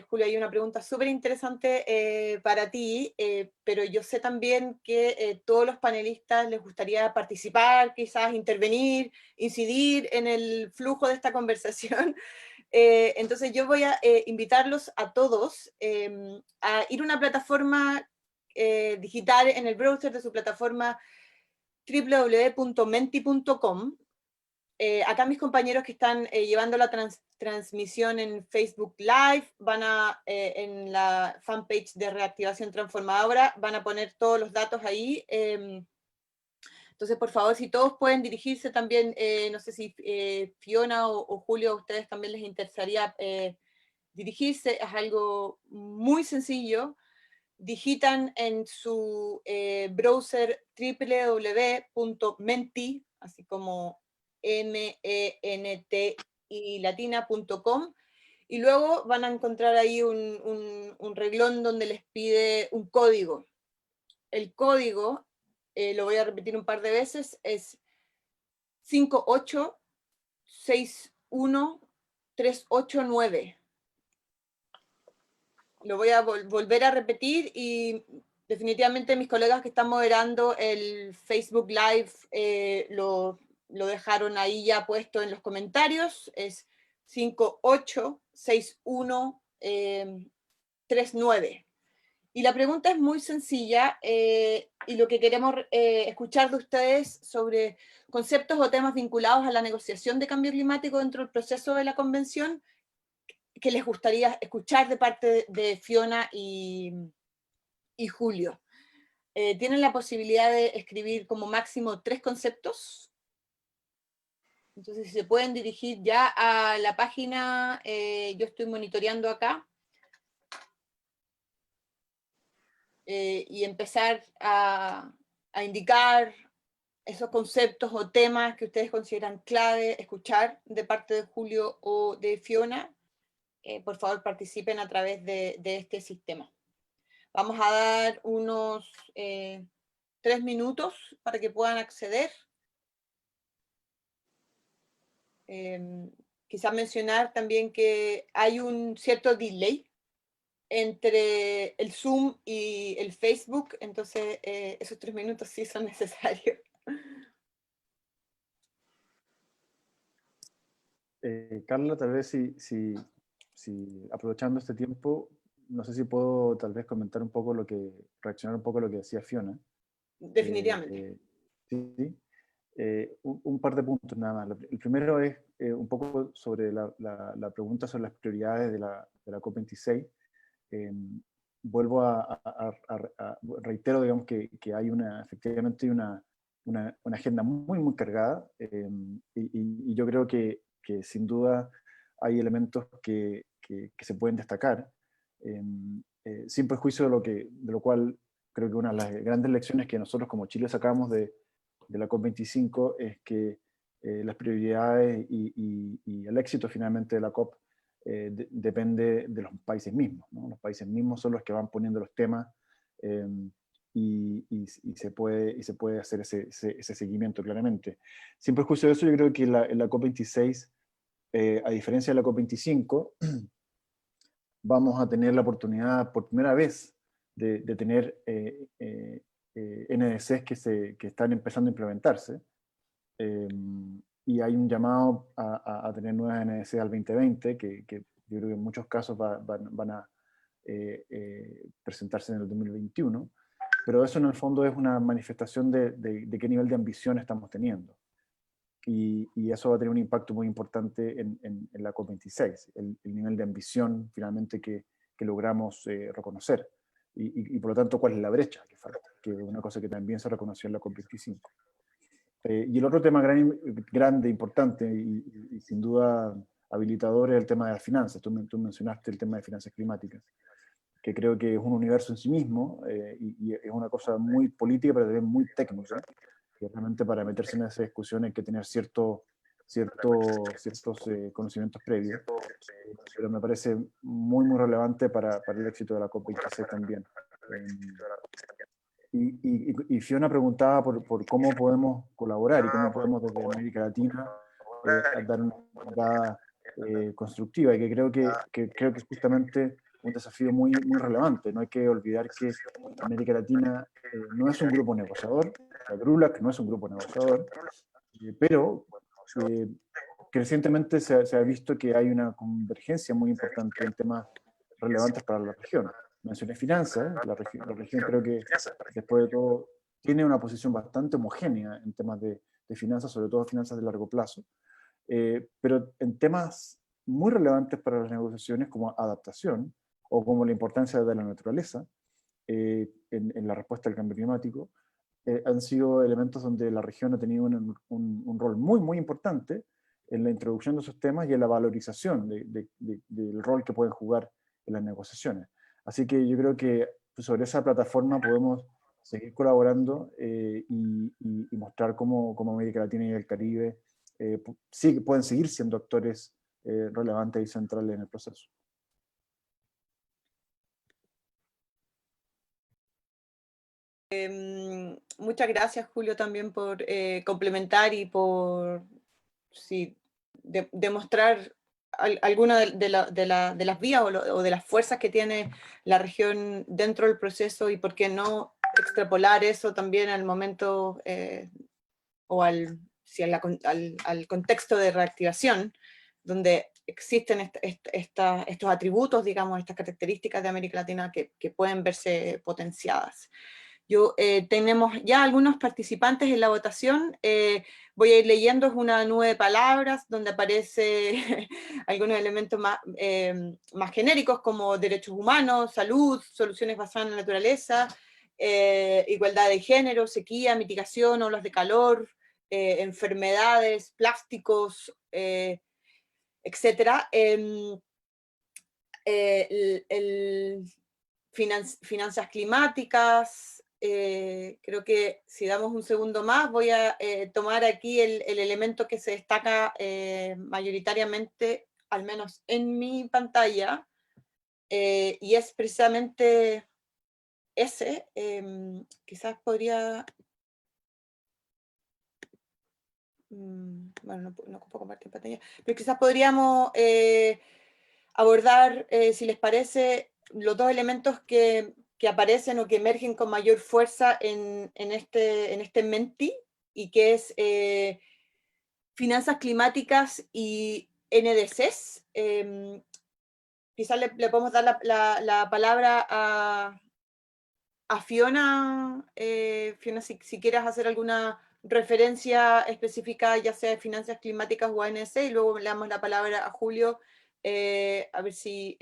Julio, hay una pregunta súper interesante para ti, pero yo sé también que todos los panelistas les gustaría participar, quizás intervenir, incidir en el flujo de esta conversación. Entonces yo voy a invitarlos a todos a ir a una plataforma digital en el browser de su plataforma www.menti.com. Acá mis compañeros que están llevando la transmisión en Facebook Live, en la fanpage de Reactivación Transformadora, van a poner todos los datos ahí. Entonces, por favor, si todos pueden dirigirse también, no sé si Fiona o Julio, a ustedes también les interesaría dirigirse, es algo muy sencillo. Digitan en su browser www.menti, así como MENT y latina.com, y luego van a encontrar ahí un reglón donde les pide un código. El código, lo voy a repetir un par de veces, es 5861389. Lo voy a volver a repetir y definitivamente mis colegas que están moderando el Facebook Live lo dejaron ahí ya puesto en los comentarios. Es 586139. Y la pregunta es muy sencilla y lo que queremos escuchar de ustedes sobre conceptos o temas vinculados a la negociación de cambio climático dentro del proceso de la convención que les gustaría escuchar de parte de Fiona y Julio. Tienen la posibilidad de escribir como máximo 3 conceptos. Entonces, si se pueden dirigir ya a la página, yo estoy monitoreando acá, y empezar a indicar esos conceptos o temas que ustedes consideran clave escuchar de parte de Julio o de Fiona. Por favor participen a través de este sistema. Vamos a dar unos 3 minutos para que puedan acceder. Quizás mencionar también que hay un cierto delay entre el Zoom y el Facebook, entonces esos 3 minutos sí son necesarios. Carla, tal vez si aprovechando este tiempo, no sé si puedo tal vez comentar un poco reaccionar un poco a lo que decía Fiona. Definitivamente. Sí. Un par de puntos nada más. El primero es un poco sobre la pregunta sobre las prioridades de la COP26. Vuelvo reitero, digamos, que hay efectivamente una una agenda muy, muy cargada, y yo creo que sin duda hay elementos que se pueden destacar, sin perjuicio de lo cual creo que una de las grandes lecciones que nosotros como Chile sacamos de la COP25 es que las prioridades y el éxito finalmente de la COP depende de los países mismos, ¿no? Los países mismos son los que van poniendo los temas, y se puede hacer ese seguimiento claramente. Sin perjuicio de eso, yo creo que en la COP26, a diferencia de la COP25, vamos a tener la oportunidad por primera vez de tener NDCs que están empezando a implementarse, y hay un llamado a tener nuevas NDCs al 2020, que yo creo que en muchos casos van a presentarse en el 2021, pero eso en el fondo es una manifestación de qué nivel de ambición estamos teniendo. Y eso va a tener un impacto muy importante en la COP26, el nivel de ambición finalmente que logramos reconocer. Y por lo tanto, ¿cuál es la brecha que falta? Que es una cosa que también se reconoció en la COP25. Y el otro tema grande, importante y sin duda habilitador es el tema de las finanzas. Tú mencionaste el tema de finanzas climáticas, que creo que es un universo en sí mismo, y es una cosa muy política, pero también muy técnica, que realmente para meterse en esa discusión hay que tener ciertos conocimientos previos, pero me parece muy, muy relevante para el éxito de la COP26 también. Y Fiona preguntaba por cómo podemos colaborar y cómo podemos desde América Latina dar una mirada constructiva, y que creo que es justamente un desafío muy, muy relevante. No hay que olvidar que América Latina no es un grupo negociador, la GRULAC no es un grupo negociador, pero crecientemente se ha visto que hay una convergencia muy importante en temas relevantes para la región. Mencioné finanzas, la región creo que después de todo tiene una posición bastante homogénea en temas de finanzas, sobre todo finanzas de largo plazo, pero en temas muy relevantes para las negociaciones como adaptación o como la importancia de la naturaleza en la respuesta al cambio climático, han sido elementos donde la región ha tenido un rol muy, muy importante en la introducción de esos temas y en la valorización del rol que pueden jugar en las negociaciones. Así que yo creo que sobre esa plataforma podemos seguir colaborando, y mostrar cómo América Latina y el Caribe sí pueden seguir siendo actores relevantes y centrales en el proceso. Muchas gracias, Julio, también por complementar y por demostrar alguna de las vías o de las fuerzas que tiene la región dentro del proceso, y por qué no extrapolar eso también al momento o al contexto de reactivación, donde existen estos atributos, digamos, estas características de América Latina que pueden verse potenciadas. Tenemos ya algunos participantes en la votación. Voy a ir leyendo una nube de palabras donde aparece algunos elementos más genéricos, como derechos humanos, salud, soluciones basadas en la naturaleza, igualdad de género, sequía, mitigación, olas de calor, enfermedades, plásticos, etc. Finanzas climáticas. Creo que si damos un segundo más voy a tomar aquí el elemento que se destaca mayoritariamente, al menos en mi pantalla, y es precisamente ese. Quizás podría... bueno, no puedo compartir pantalla, pero quizás podríamos abordar, si les parece, los dos elementos que aparecen o que emergen con mayor fuerza en este Menti, y que es finanzas climáticas y NDCs. Quizás le podemos dar la palabra a Fiona. Fiona, si quieres hacer alguna referencia específica, ya sea de finanzas climáticas o NDC, y luego le damos la palabra a Julio, a ver si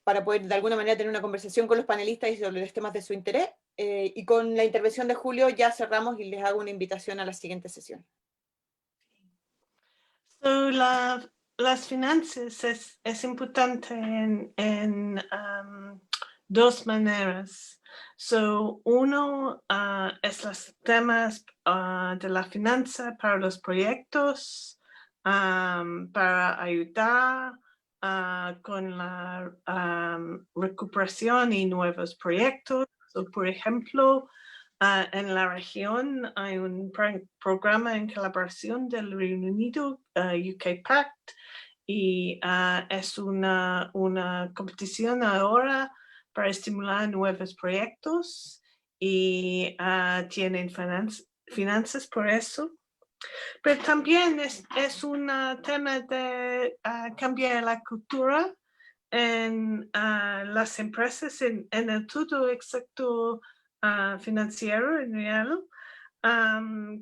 para poder de alguna manera tener una conversación con los panelistas y sobre los temas de su interés. Y con la intervención de Julio ya cerramos y les hago una invitación a la siguiente sesión. So, las finanzas es importante en dos maneras. So, uno es los temas de la finanza para los proyectos, para ayudar con la recuperación y nuevos proyectos. So, por ejemplo, en la región hay un programa en colaboración del Reino Unido, UK Pact, y es una competición ahora para estimular nuevos proyectos y tienen finanzas por eso. Pero también es un tema de cambiar la cultura en las empresas, en el todo excepto financiero en real,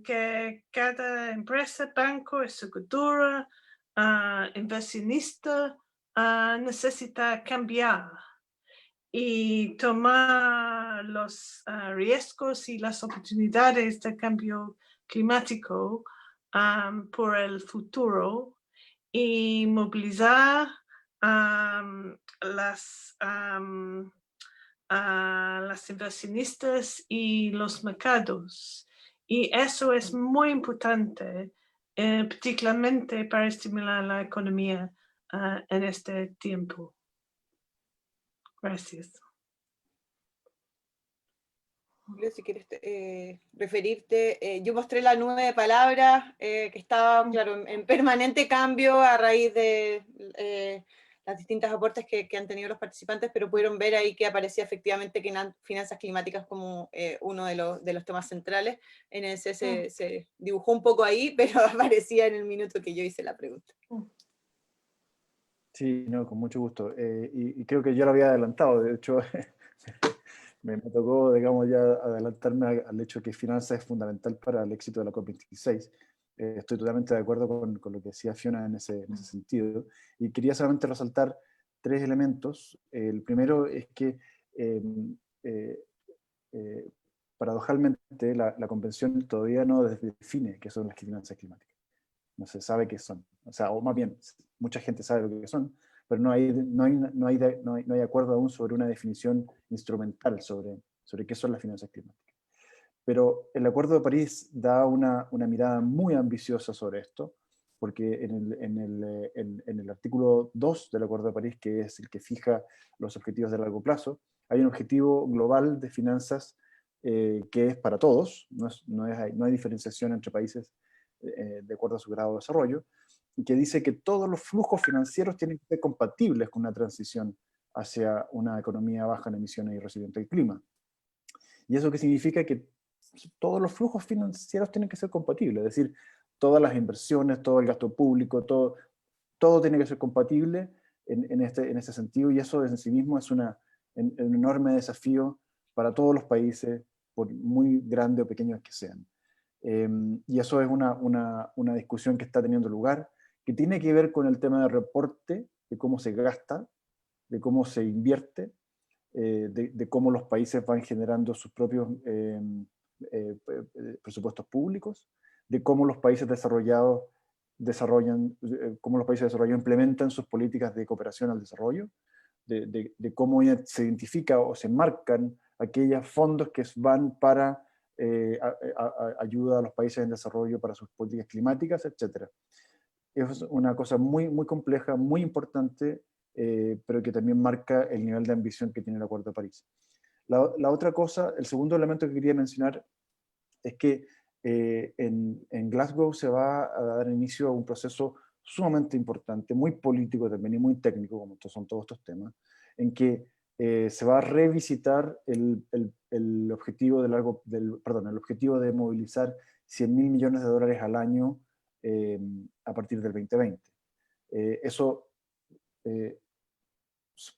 que cada empresa, banco, ejecutora, inversionista necesita cambiar y tomar los riesgos y las oportunidades del cambio climático por el futuro y movilizar las inversionistas y los mercados. Y eso es muy importante, particularmente para estimular la economía en este tiempo. Gracias. Julio, si quieres referirte, yo mostré la nube de palabras que estaba, claro, en permanente cambio a raíz de las distintas aportes que han tenido los participantes, pero pudieron ver ahí que aparecía efectivamente que finanzas climáticas como uno de los temas centrales. NSS se dibujó un poco ahí, pero aparecía en el minuto que yo hice la pregunta. Sí, no, con mucho gusto. Y creo que yo lo había adelantado, de hecho, me tocó, digamos, ya adelantarme al hecho que finanzas es fundamental para el éxito de la COP26. Estoy totalmente de acuerdo con lo que decía Fiona en ese sentido. Y quería solamente resaltar tres elementos. El primero es que, paradojalmente, la convención todavía no define qué son las finanzas climáticas. No se sabe qué son. O sea, o más bien, mucha gente sabe lo que son, pero no hay acuerdo aún sobre una definición instrumental sobre qué son las finanzas climáticas. Pero el Acuerdo de París da una mirada muy ambiciosa sobre esto, porque en el artículo 2 del Acuerdo de París, que es el que fija los objetivos de largo plazo, hay un objetivo global de finanzas que es para todos, no hay diferenciación entre países de acuerdo a su grado de desarrollo, y que dice que todos los flujos financieros tienen que ser compatibles con una transición hacia una economía baja en emisiones y resiliente al clima. ¿Y eso qué significa? Que todos los flujos financieros tienen que ser compatibles, es decir, todas las inversiones, todo el gasto público, todo tiene que ser compatible en este sentido, y eso en sí mismo es un enorme desafío para todos los países, por muy grandes o pequeños que sean. Y eso es una discusión que está teniendo lugar, que tiene que ver con el tema del reporte, de cómo se gasta, de cómo se invierte, de cómo los países van generando sus propios presupuestos públicos, de cómo los países desarrollados implementan sus políticas de cooperación al desarrollo, de cómo se identifica o se marcan aquellos fondos que van para ayuda a los países en desarrollo para sus políticas climáticas, etc. Es una cosa muy, muy compleja, muy importante, pero que también marca el nivel de ambición que tiene el Acuerdo de París. La otra cosa, el segundo elemento que quería mencionar, es que en Glasgow se va a dar inicio a un proceso sumamente importante, muy político también y muy técnico, como son todos estos temas, en que se va a revisitar el objetivo el objetivo de movilizar 100.000 millones de dólares al año a partir del 2020. Eso,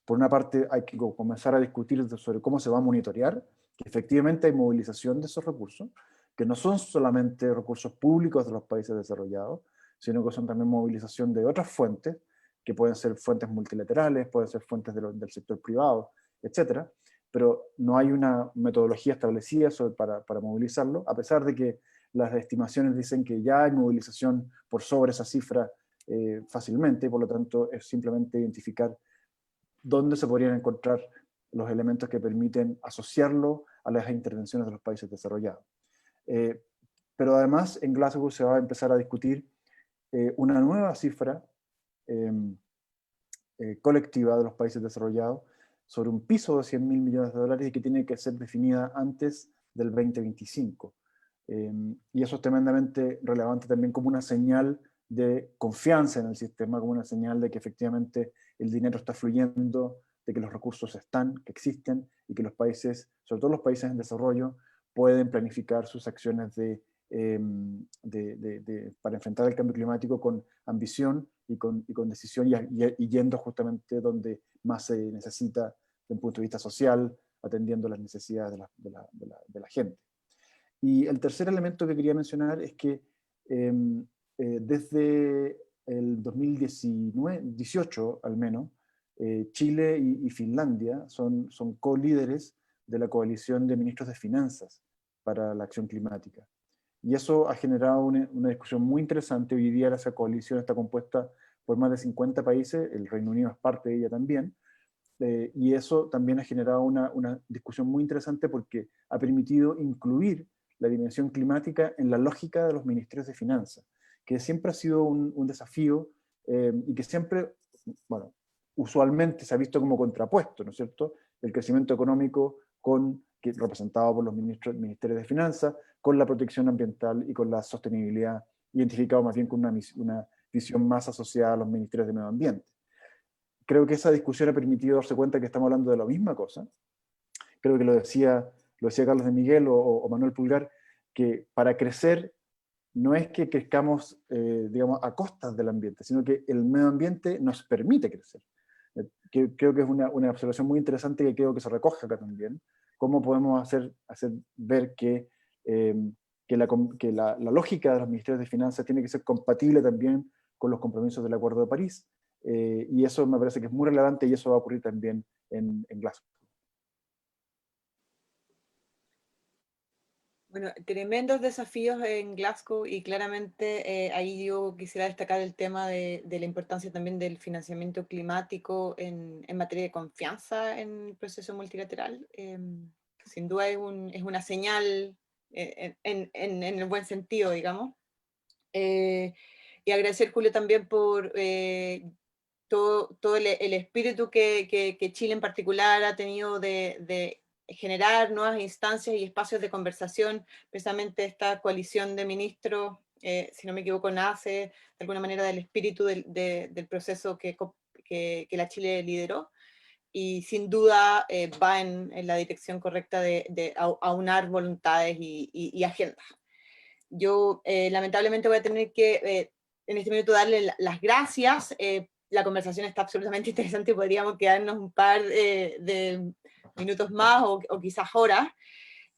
por una parte, hay que comenzar a discutir sobre cómo se va a monitorear, que efectivamente hay movilización de esos recursos, que no son solamente recursos públicos de los países desarrollados, sino que son también movilización de otras fuentes que pueden ser fuentes multilaterales, pueden ser fuentes del sector privado, etcétera, pero no hay una metodología establecida para movilizarlo, a pesar de que las estimaciones dicen que ya hay movilización por sobre esa cifra fácilmente, y por lo tanto es simplemente identificar dónde se podrían encontrar los elementos que permiten asociarlo a las intervenciones de los países desarrollados. Pero además en Glasgow se va a empezar a discutir una nueva cifra colectiva de los países desarrollados sobre un piso de 100.000 millones de dólares y que tiene que ser definida antes del 2025. Y eso es tremendamente relevante también como una señal de confianza en el sistema, como una señal de que efectivamente el dinero está fluyendo, de que los recursos están, que existen, y que los países, sobre todo los países en desarrollo, pueden planificar sus acciones para enfrentar el cambio climático con ambición y con decisión, y yendo justamente donde más se necesita desde un punto de vista social, atendiendo las necesidades de la gente. Y el tercer elemento que quería mencionar es que desde el 2018 al menos, Chile y Finlandia son co-líderes de la coalición de ministros de finanzas para la acción climática. Y eso ha generado una discusión muy interesante. Hoy día esa coalición está compuesta por más de 50 países, el Reino Unido es parte de ella también, y eso también ha generado una discusión muy interesante porque ha permitido incluir la dimensión climática en la lógica de los ministerios de finanzas, que siempre ha sido un desafío y que siempre, bueno, usualmente se ha visto como contrapuesto, ¿no es cierto? El crecimiento económico representado por los ministerios de finanzas, con la protección ambiental y con la sostenibilidad, identificado más bien con una visión más asociada a los ministerios de medio ambiente. Creo que esa discusión ha permitido darse cuenta que estamos hablando de la misma cosa. Creo que lo decía Carlos de Miguel o Manuel Pulgar, que para crecer no es que crezcamos, digamos, a costas del ambiente, sino que el medio ambiente nos permite crecer. Creo que es una observación muy interesante que creo que se recoge acá también. Cómo podemos hacer ver que la lógica de los ministerios de finanzas tiene que ser compatible también con los compromisos del Acuerdo de París. Y eso me parece que es muy relevante, y eso va a ocurrir también en Glasgow. Bueno, tremendos desafíos en Glasgow, y claramente ahí yo quisiera destacar el tema de la importancia también del financiamiento climático en materia de confianza en el proceso multilateral. Sin duda es una señal en el buen sentido, digamos. Y agradecer, Julio, también por todo el espíritu que Chile en particular ha tenido de generar nuevas instancias y espacios de conversación. Precisamente esta coalición de ministros, si no me equivoco, nace de alguna manera del espíritu del proceso que la Chile lideró, y sin duda va en la dirección correcta de aunar voluntades y agendas. Yo lamentablemente voy a tener que en este minuto darle las gracias. La conversación está absolutamente interesante y podríamos quedarnos un par de minutos más o quizás horas.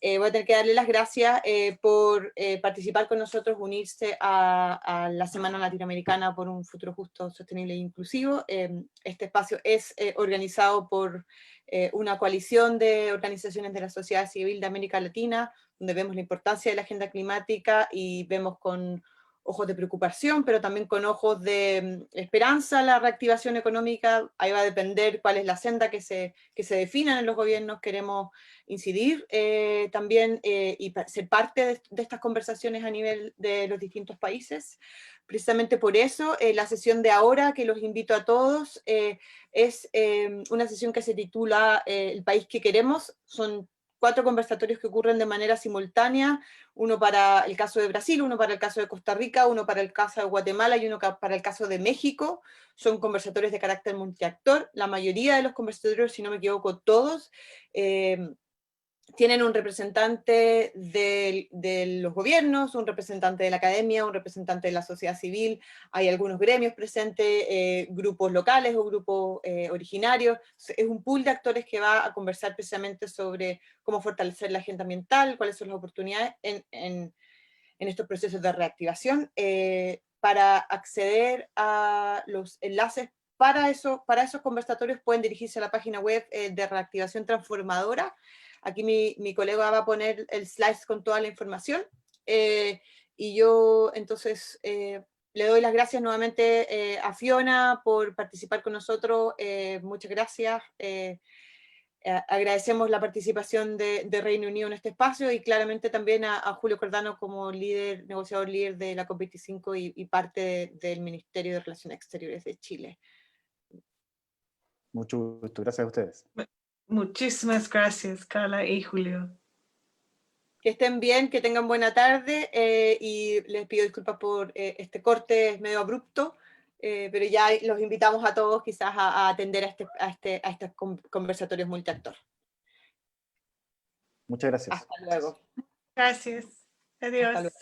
Voy a tener que darle las gracias por participar con nosotros, unirse a la Semana Latinoamericana por un Futuro Justo, Sostenible e Inclusivo. Este espacio es organizado por una coalición de organizaciones de la sociedad civil de América Latina, donde vemos la importancia de la agenda climática y vemos con ojos de preocupación, pero también con ojos de esperanza la reactivación económica. Ahí va a depender cuál es la senda que se definan en los gobiernos. Queremos incidir también y ser parte de estas conversaciones a nivel de los distintos países. Precisamente por eso la sesión de ahora, que los invito a todos, es una sesión que se titula El país que queremos. Son 4 conversatorios que ocurren de manera simultánea, uno para el caso de Brasil, uno para el caso de Costa Rica, uno para el caso de Guatemala y uno para el caso de México. Son conversatorios de carácter multiactor. La mayoría de los conversatorios, si no me equivoco, todos, tienen un representante de los gobiernos, un representante de la academia, un representante de la sociedad civil, hay algunos gremios presentes, grupos locales o grupos originarios. Es un pool de actores que va a conversar precisamente sobre cómo fortalecer la agenda ambiental, cuáles son las oportunidades en estos procesos de reactivación. Para acceder a los enlaces para esos conversatorios pueden dirigirse a la página web de Reactivación Transformadora. Aquí mi colega va a poner el slides con toda la información. Y yo entonces le doy las gracias nuevamente a Fiona por participar con nosotros. Muchas gracias. Agradecemos la participación de Reino Unido en este espacio y claramente también a Julio Cordano como negociador líder de la COP25 y parte del Ministerio de Relaciones Exteriores de Chile. Mucho gusto, gracias a ustedes. Muchísimas gracias, Carla y Julio. Que estén bien, que tengan buena tarde y les pido disculpas por este corte medio abrupto, pero ya los invitamos a todos quizás a atender a estos conversatorios multiactor. Muchas gracias. Hasta luego. Gracias. Adiós. Hasta luego.